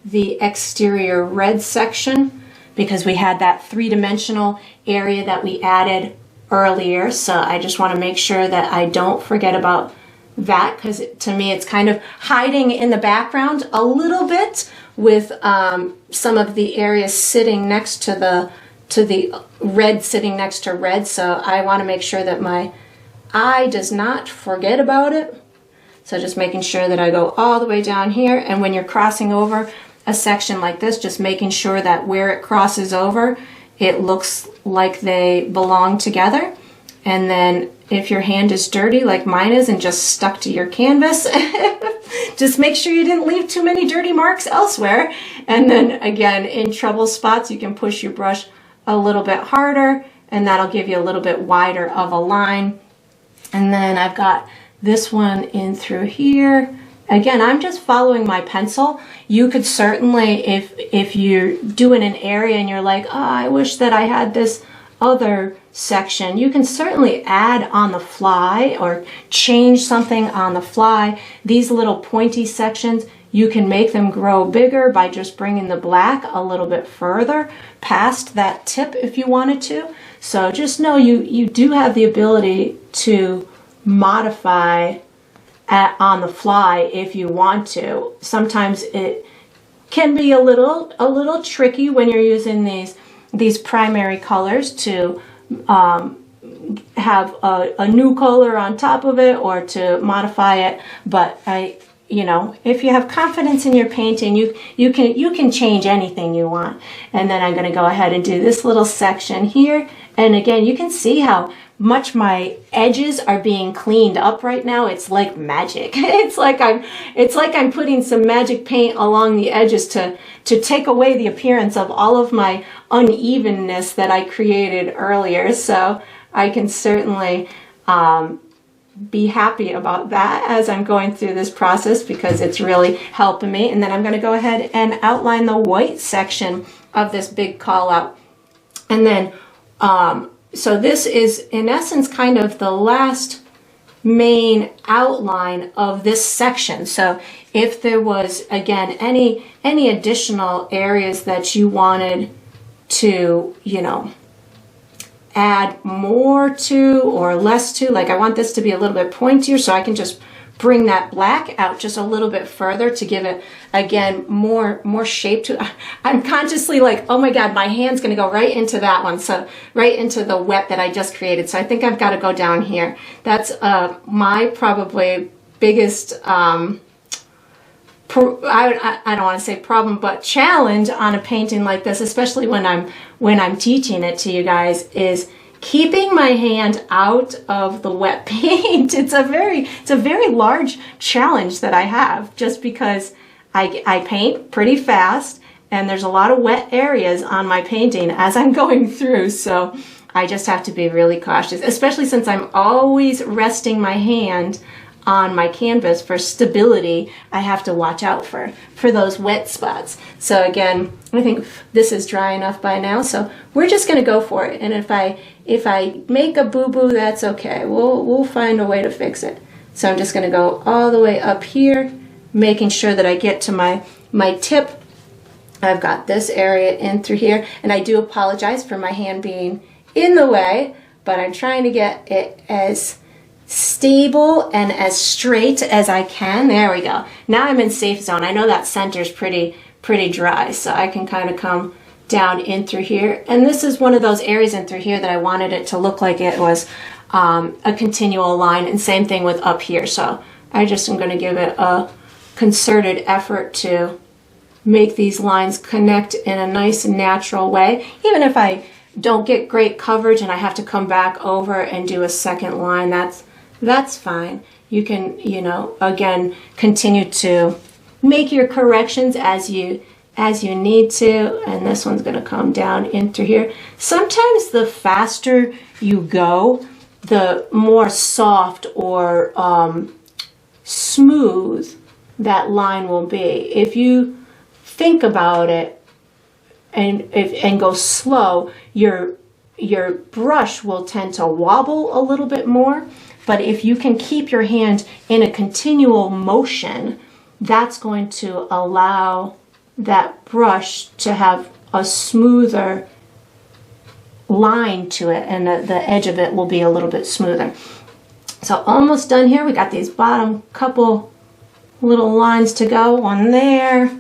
the exterior red section, because we had that three-dimensional area that we added earlier. So I just want to make sure that I don't forget about that, because to me it's kind of hiding in the background a little bit with some of the areas sitting next to the red sitting next to red. So I want to make sure that my eye does not forget about it. So just making sure that I go all the way down here, and when you're crossing over a section like this, just making sure that where it crosses over, it looks like they belong together. And then if your hand is dirty like mine is and just stuck to your canvas, just make sure you didn't leave too many dirty marks elsewhere. And then again, in trouble spots, you can push your brush a little bit harder, and that'll give you a little bit wider of a line. And then I've got this one in through here. Again, I'm just following my pencil. You could certainly, if you're doing an area and you're like, oh, I wish that I had this other section, you can certainly add on the fly or change something on the fly. These little pointy sections, you can make them grow bigger by just bringing the black a little bit further past that tip if you wanted to. So just know you do have the ability to modify on the fly if you want to. Sometimes it can be a little tricky when you're using these primary colors to have a new color on top of it or to modify it, but you know, if you have confidence in your painting, you can change anything you want. And then I'm going to go ahead and do this little section here. And again, you can see how much my edges are being cleaned up right now. It's like magic. It's like I'm putting some magic paint along the edges to take away the appearance of all of my unevenness that I created earlier. So I can certainly be happy about that as I'm going through this process, because it's really helping me. And then I'm going to go ahead and outline the white section of this big call out. And then so this is in essence kind of the last main outline of this section. So if there was, again, any additional areas that you wanted to, you know, add more to or less to, like I want this to be a little bit pointier, so I can just bring that black out just a little bit further to give it, again, more shape to it. I'm consciously like, oh my God, my hand's gonna go right into that one. So right into the wet that I just created. So I think I've got to go down here. That's my probably biggest, I don't want to say problem, but challenge on a painting like this, especially when I'm teaching it to you guys, is keeping my hand out of the wet paint. It's a very large challenge that I have, just because I paint pretty fast and there's a lot of wet areas on my painting as I'm going through. So I just have to be really cautious, especially since I'm always resting my hand on my canvas for stability. I have to watch out for those wet spots. So again, I think this is dry enough by now, so we're just going to go for it. And if I make a boo-boo, that's okay. We'll find a way to fix it. So I'm just going to go all the way up here, making sure that I get to my tip. I've got this area in through here, and I do apologize for my hand being in the way, but I'm trying to get it as stable and as straight as I can. There we go. Now I'm in safe zone. I know that center's pretty dry, so I can kind of come down in through here. And this is one of those areas in through here that I wanted it to look like it was a continual line, and same thing with up here. So I just am going to give it a concerted effort to make these lines connect in a nice natural way. Even if I don't get great coverage and I have to come back over and do a second line, that's fine. You can, you know, again, continue to make your corrections as you need to. And this one's going to come down in through here. Sometimes the faster you go, the more soft or smooth that line will be. If you think about it and go slow, your brush will tend to wobble a little bit more. But if you can keep your hand in a continual motion, that's going to allow that brush to have a smoother line to it, and the edge of it will be a little bit smoother. So almost done here. We got these bottom couple little lines to go, one there.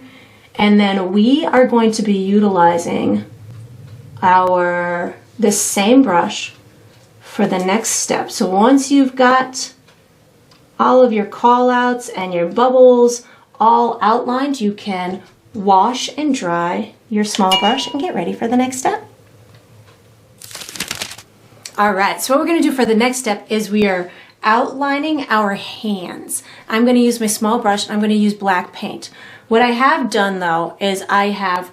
And then we are going to be utilizing this same brush for the next step. So once you've got all of your call outs and your bubbles all outlined, you can wash and dry your small brush and get ready for the next step. All right, so what we're going to do for the next step is we are outlining our hands. I'm going to use my small brush and I'm going to use black paint. What I have done though is I have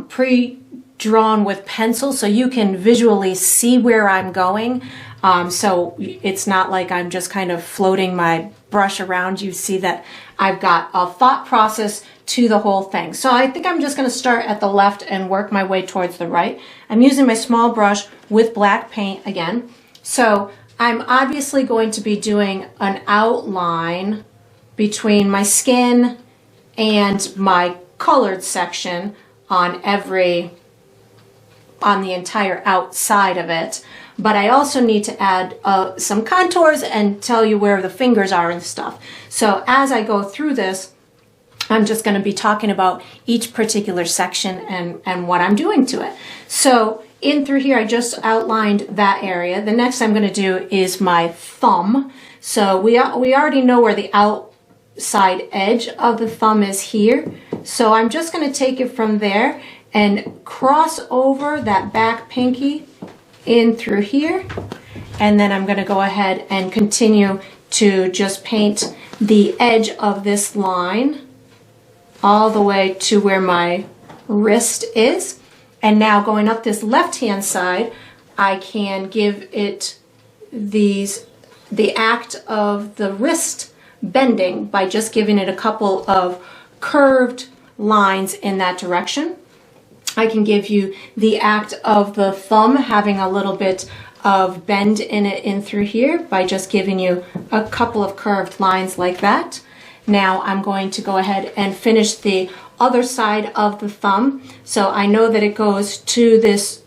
pre-drawn with pencil so you can visually see where I'm going. So it's not like I'm just kind of floating my brush around. You see that I've got a thought process to the whole thing. So I think I'm just going to start at the left and work my way towards the right. I'm using my small brush with black paint again. So I'm obviously going to be doing an outline between my skin and my colored section on the entire outside of it. But I also need to add some contours and tell you where the fingers are and stuff. So as I go through this, I'm just going to be talking about each particular section and what I'm doing to it. So in through here, I just outlined that area. The next I'm going to do is my thumb. So we already know where the outside outside edge of the thumb is here. So I'm just going to take it from there and cross over that back pinky in through here. And then I'm going to go ahead and continue to just paint the edge of this line all the way to where my wrist is. And now going up this left-hand side, I can give it the act of the wrist bending by just giving it a couple of curved lines in that direction. I can give you the act of the thumb having a little bit of bend in it in through here by just giving you a couple of curved lines like that. Now I'm going to go ahead and finish the other side of the thumb. So I know that it goes to this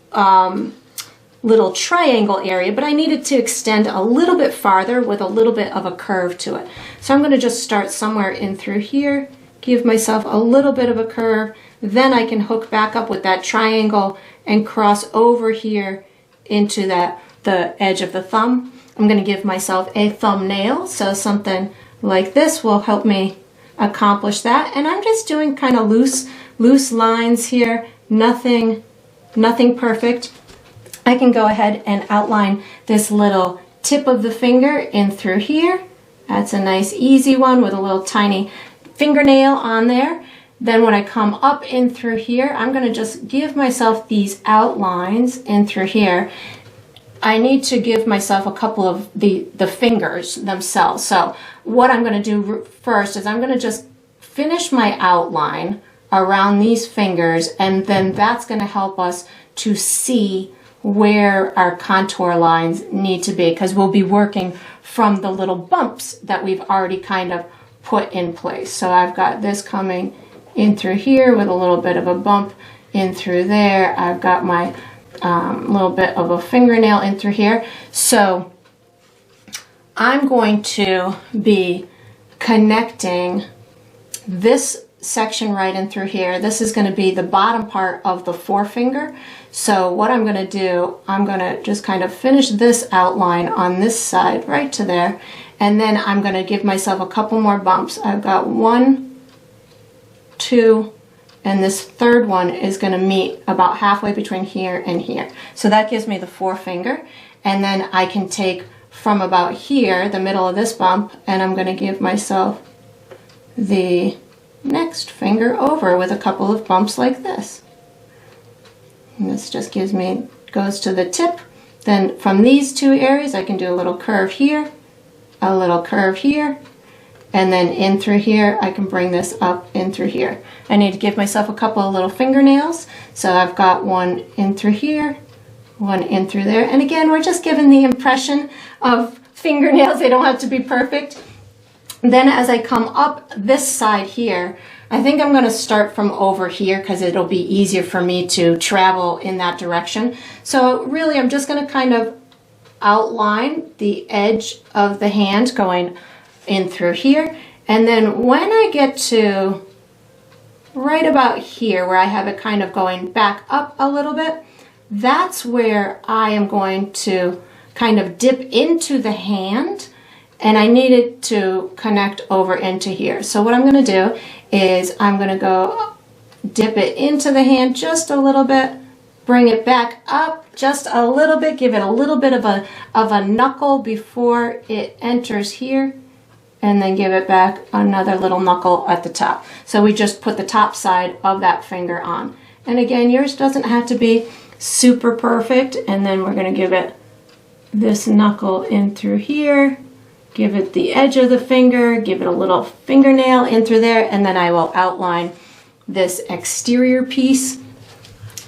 little triangle area, but I need it to extend a little bit farther with a little bit of a curve to it. So I'm going to just start somewhere in through here, give myself a little bit of a curve, then I can hook back up with that triangle and cross over here into the edge of the thumb. I'm going to give myself a thumbnail, so something like this will help me accomplish that. And I'm just doing kind of loose lines here, nothing perfect. I can go ahead and outline this little tip of the finger in through here. That's a nice easy one with a little tiny fingernail on there. Then when I come up in through here, I'm going to just give myself these outlines in through here. I need to give myself a couple of the fingers themselves. So what I'm going to do first is I'm going to just finish my outline around these fingers, and then that's going to help us to see where our contour lines need to be, because we'll be working from the little bumps that we've already kind of put in place. So I've got this coming in through here with a little bit of a bump in through there. I've got my little bit of a fingernail in through here. So I'm going to be connecting this section right in through here. This is going to be the bottom part of the forefinger. So what I'm going to do, I'm going to just kind of finish this outline on this side right to there, and then I'm going to give myself a couple more bumps. I've got 1, 2, and this third one is going to meet about halfway between here and here. So that gives me the forefinger, and then I can take from about here, the middle of this bump, and I'm going to give myself the next finger over with a couple of bumps like this. And this just goes to the tip. Then from these two areas, I can do a little curve here, a little curve here, and then in through here, I can bring this up in through here. I need to give myself a couple of little fingernails. So I've got one in through here, one in through there. And again, we're just giving the impression of fingernails. They don't have to be perfect. Then as I come up this side here, I think I'm going to start from over here because it'll be easier for me to travel in that direction. So really, I'm just going to kind of outline the edge of the hand going in through here. And then when I get to right about here where I have it kind of going back up a little bit, that's where I am going to kind of dip into the hand, and I need it to connect over into here. So what I'm going to do is I'm going to go dip it into the hand just a little bit, bring it back up just a little bit, give it a little bit of a knuckle before it enters here, and then give it back another little knuckle at the top. So we just put the top side of that finger on. And again, yours doesn't have to be super perfect. And then we're going to give it this knuckle in through here, give it the edge of the finger, give it a little fingernail in through there, and then I will outline this exterior piece,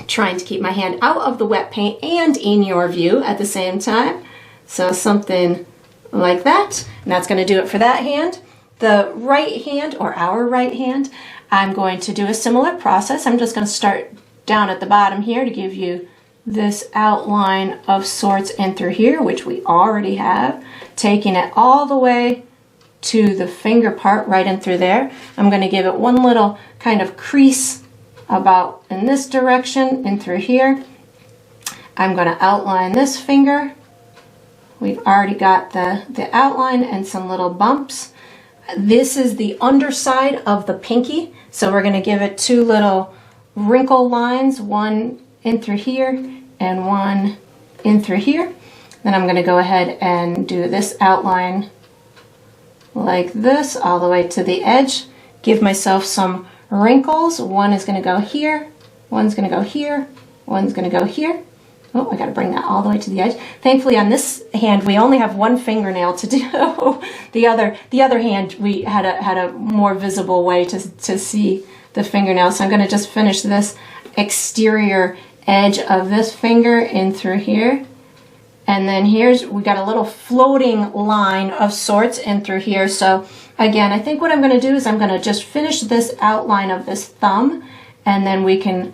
trying to keep my hand out of the wet paint and in your view at the same time. So something like that, and that's going to do it for that hand. The right hand, or our right hand, I'm going to do a similar process. I'm just going to start down at the bottom here to give you this outline of sorts in through here, which we already have, taking it all the way to the finger part right in through there. I'm going to give it one little kind of crease about in this direction in through here. I'm going to outline this finger. We've already got the outline and some little bumps. this is the underside of the pinky. So we're going to give it 2 little wrinkle lines, one in through here and one in through here. Then I'm going to go ahead and do this outline like this all the way to the edge. Give myself some wrinkles. One is going to go here, one's going to go here, one's going to go here. Oh, I got to bring that all the way to the edge. Thankfully on this hand we only have one fingernail to do. the other hand we had a more visible way to see the fingernail. So I'm going to just finish this exterior edge of this finger in through here. And then we got a little floating line of sorts in through here. So again, I think what I'm going to do is I'm going to just finish this outline of this thumb, and then we can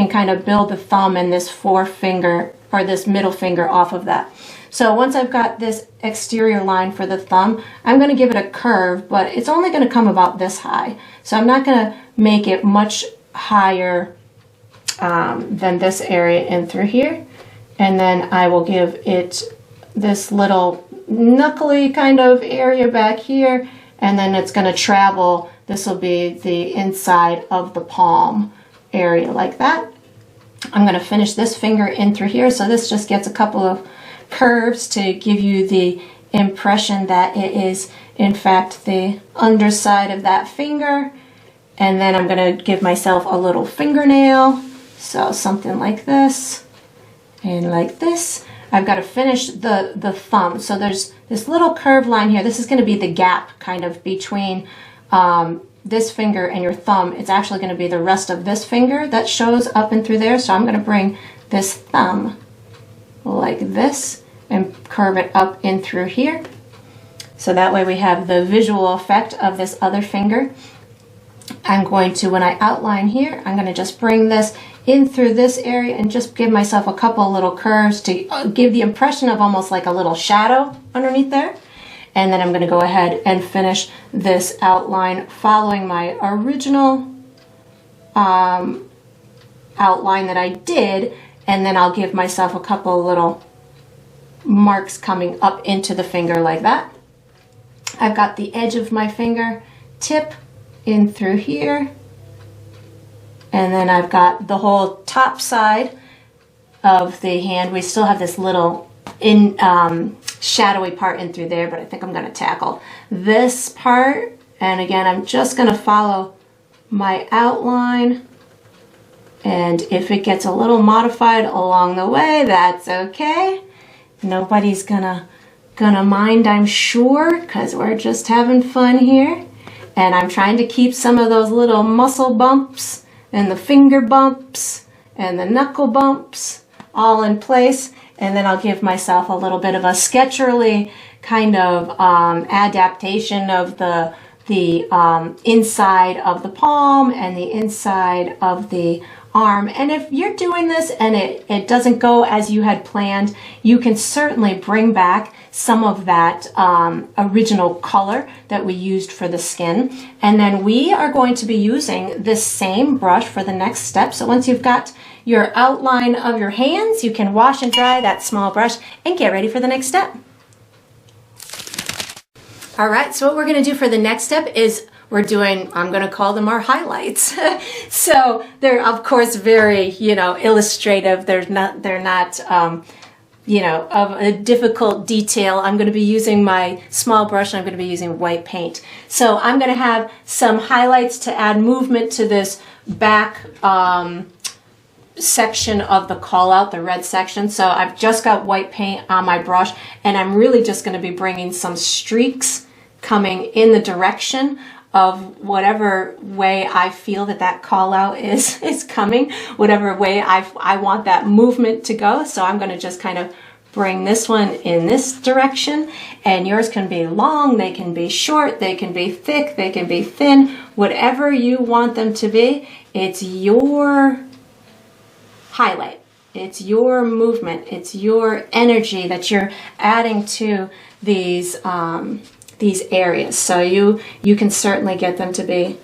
kind of build the thumb and this forefinger or this middle finger off of that. So once I've got this exterior line for the thumb, I'm going to give it a curve, but it's only going to come about this high. So I'm not going to make it much higher than this area in through here. And then I will give it this little knuckly kind of area back here, and then it's going to travel. This will be the inside of the palm area like that. I'm going to finish this finger in through here, so this just gets a couple of curves to give you the impression that it is in fact the underside of that finger. And then I'm going to give myself a little fingernail, so something like this. And like this. I've got to finish the thumb. So there's this little curved line here. This is going to be the gap kind of between this finger and your thumb. It's actually going to be the rest of this finger that shows up and through there. So I'm going to bring this thumb like this and curve it up in through here. So that way we have the visual effect of this other finger. I'm going to, when I outline here, I'm going to just bring this in through this area and just give myself a couple little curves to give the impression of almost like a little shadow underneath there. And then I'm going to go ahead and finish this outline following my original outline that I did, and then I'll give myself a couple little marks coming up into the finger like that. I've got the edge of my finger tip in through here. And then I've got the whole top side of the hand. We still have this little shadowy part in through there, but I think I'm going to tackle this part. And again, I'm just going to follow my outline. And if it gets a little modified along the way, that's okay. Nobody's gonna mind, I'm sure, because we're just having fun here. And I'm trying to keep some of those little muscle bumps and the finger bumps and the knuckle bumps all in place. And then I'll give myself a little bit of a sketcherly kind of adaptation of the inside of the palm and the inside of the arm. And if you're doing this and it doesn't go as you had planned, you can certainly bring back some of that original color that we used for the skin. And then we are going to be using this same brush for the next step. So once you've got your outline of your hands, you can wash and dry that small brush and get ready for the next step. All right, so what we're going to do for the next step is I'm going to call them our highlights. So they're of course very, illustrative. They're not, of a difficult detail. I'm going to be using my small brush and I'm going to be using white paint. So I'm going to have some highlights to add movement to this back section of the call out, the red section. So I've just got white paint on my brush, and I'm really just going to be bringing some streaks coming in the direction of whatever way I feel that call out is coming, whatever way I want that movement to go. So I'm going to just kind of bring this one in this direction, and yours can be long, they can be short, they can be thick, they can be thin, whatever you want them to be. It's your highlight. It's your movement. It's your energy that you're adding to these areas. So you can certainly get them to be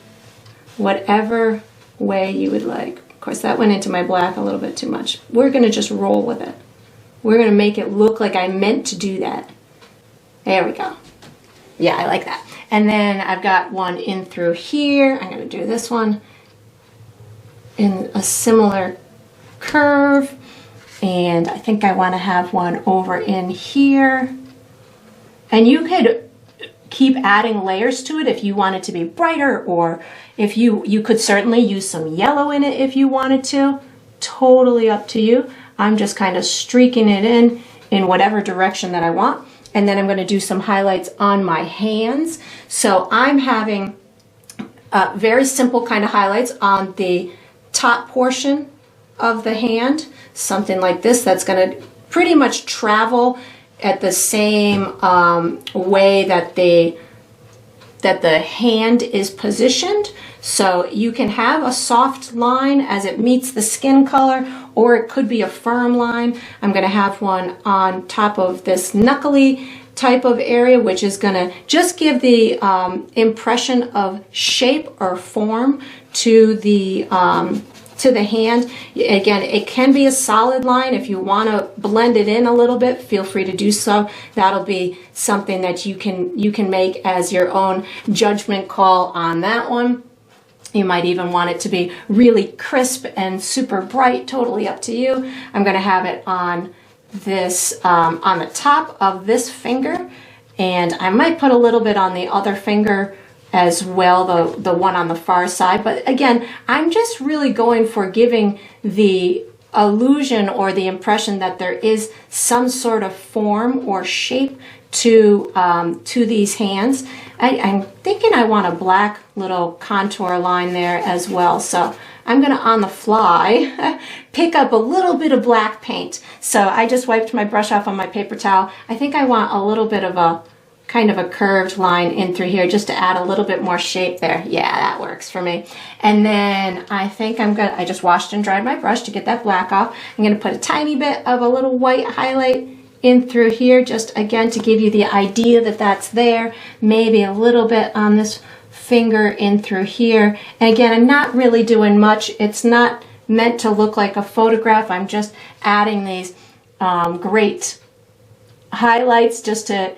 whatever way you would like. Of course, that went into my black a little bit too much. We're going to just roll with it. We're going to make it look like I meant to do that. There we go. Yeah, I like that. And then I've got one in through here. I'm going to do this one in a similar curve. And I think I want to have one over in here. And you could keep adding layers to it if you want it to be brighter, or if you could certainly use some yellow in it if you wanted to. Totally up to you. I'm just kind of streaking it in whatever direction that I want. And then I'm going to do some highlights on my hands. So I'm having very simple kind of highlights on the top portion of the hand. Something like this that's going to pretty much travel at the same way that the hand is positioned. So you can have a soft line as it meets the skin color, or it could be a firm line. I'm going to have one on top of this knuckly type of area, which is going to just give the impression of shape or form to the hand. Again, it can be a solid line. If you want to blend it in a little bit, feel free to do so. That'll be something that you can make as your own judgment call on that one. You might even want it to be really crisp and super bright, totally up to you. I'm going to have it on this, on the top of this finger, and I might put a little bit on the other finger as well, the one on the far side. But again, I'm just really going for giving the illusion or the impression that there is some sort of form or shape to these hands. I'm thinking I want a black little contour line there as well. So I'm going to, on the fly, pick up a little bit of black paint. So I just wiped my brush off on my paper towel. I think I want a little bit of a kind of a curved line in through here just to add a little bit more shape there. Yeah, that works for me. And then I think I just washed and dried my brush to get that black off. I'm going to put a tiny bit of a little white highlight in through here, just again to give you the idea that that's there. Maybe a little bit on this finger in through here. And again, I'm not really doing much. It's not meant to look like a photograph. I'm just adding these great highlights just to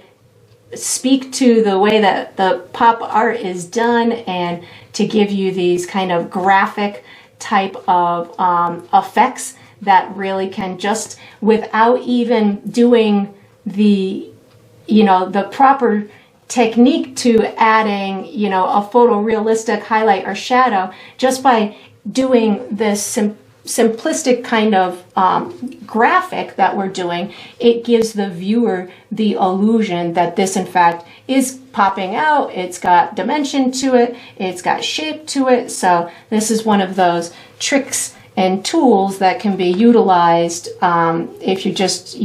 speak to the way that the pop art is done, and to give you these kind of graphic type of effects that really can, just without even doing the the proper technique to adding a photorealistic highlight or shadow, just by doing this simplistic kind of graphic that we're doing, it gives the viewer the illusion that this in fact is popping out. It's got dimension to it, it's got shape to it. So this is one of those tricks and tools that can be utilized if you just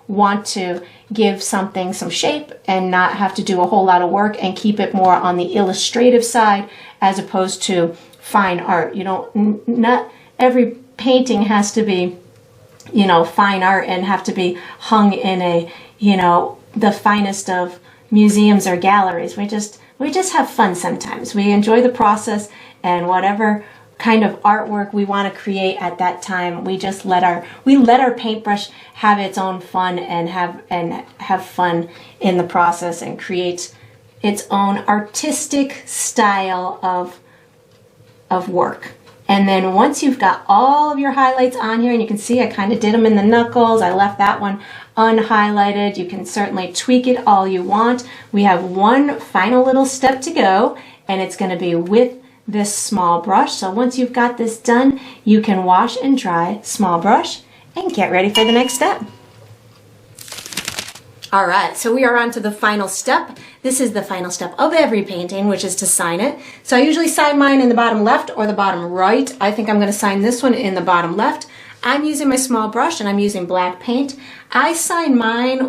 want to give something some shape and not have to do a whole lot of work, and keep it more on the illustrative side as opposed to fine art. Not every painting has to be fine art and have to be hung in a the finest of museums or galleries. We just have fun sometimes. We enjoy the process, and whatever kind of artwork we want to create at that time, we just let our paintbrush have its own fun and have fun in the process, and create its own artistic style of work. And then once you've got all of your highlights on here, and you can see I kind of did them in the knuckles, I left that one unhighlighted. You can certainly tweak it all you want. We have one final little step to go, and it's going to be with this small brush. So once you've got this done, you can wash and dry small brush and get ready for the next step. All right, so we are on to the final step. This is the final step of every painting, which is to sign it. So I usually sign mine in the bottom left or the bottom right. I think I'm going to sign this one in the bottom left. I'm using my small brush and I'm using black paint. I sign mine,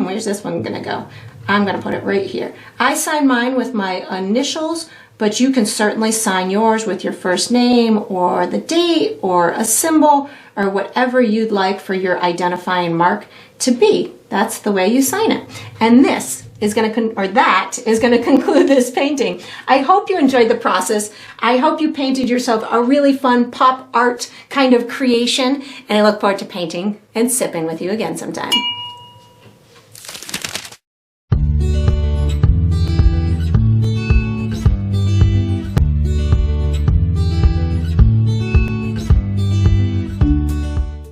where's this one going to go? I'm going to put it right here. I sign mine with my initials, but you can certainly sign yours with your first name or the date or a symbol or whatever you'd like for your identifying mark to be. That's the way you sign it. And this is going to conclude this painting. I hope you enjoyed the process. I hope you painted yourself a really fun pop art kind of creation, and I look forward to painting and sipping with you again sometime.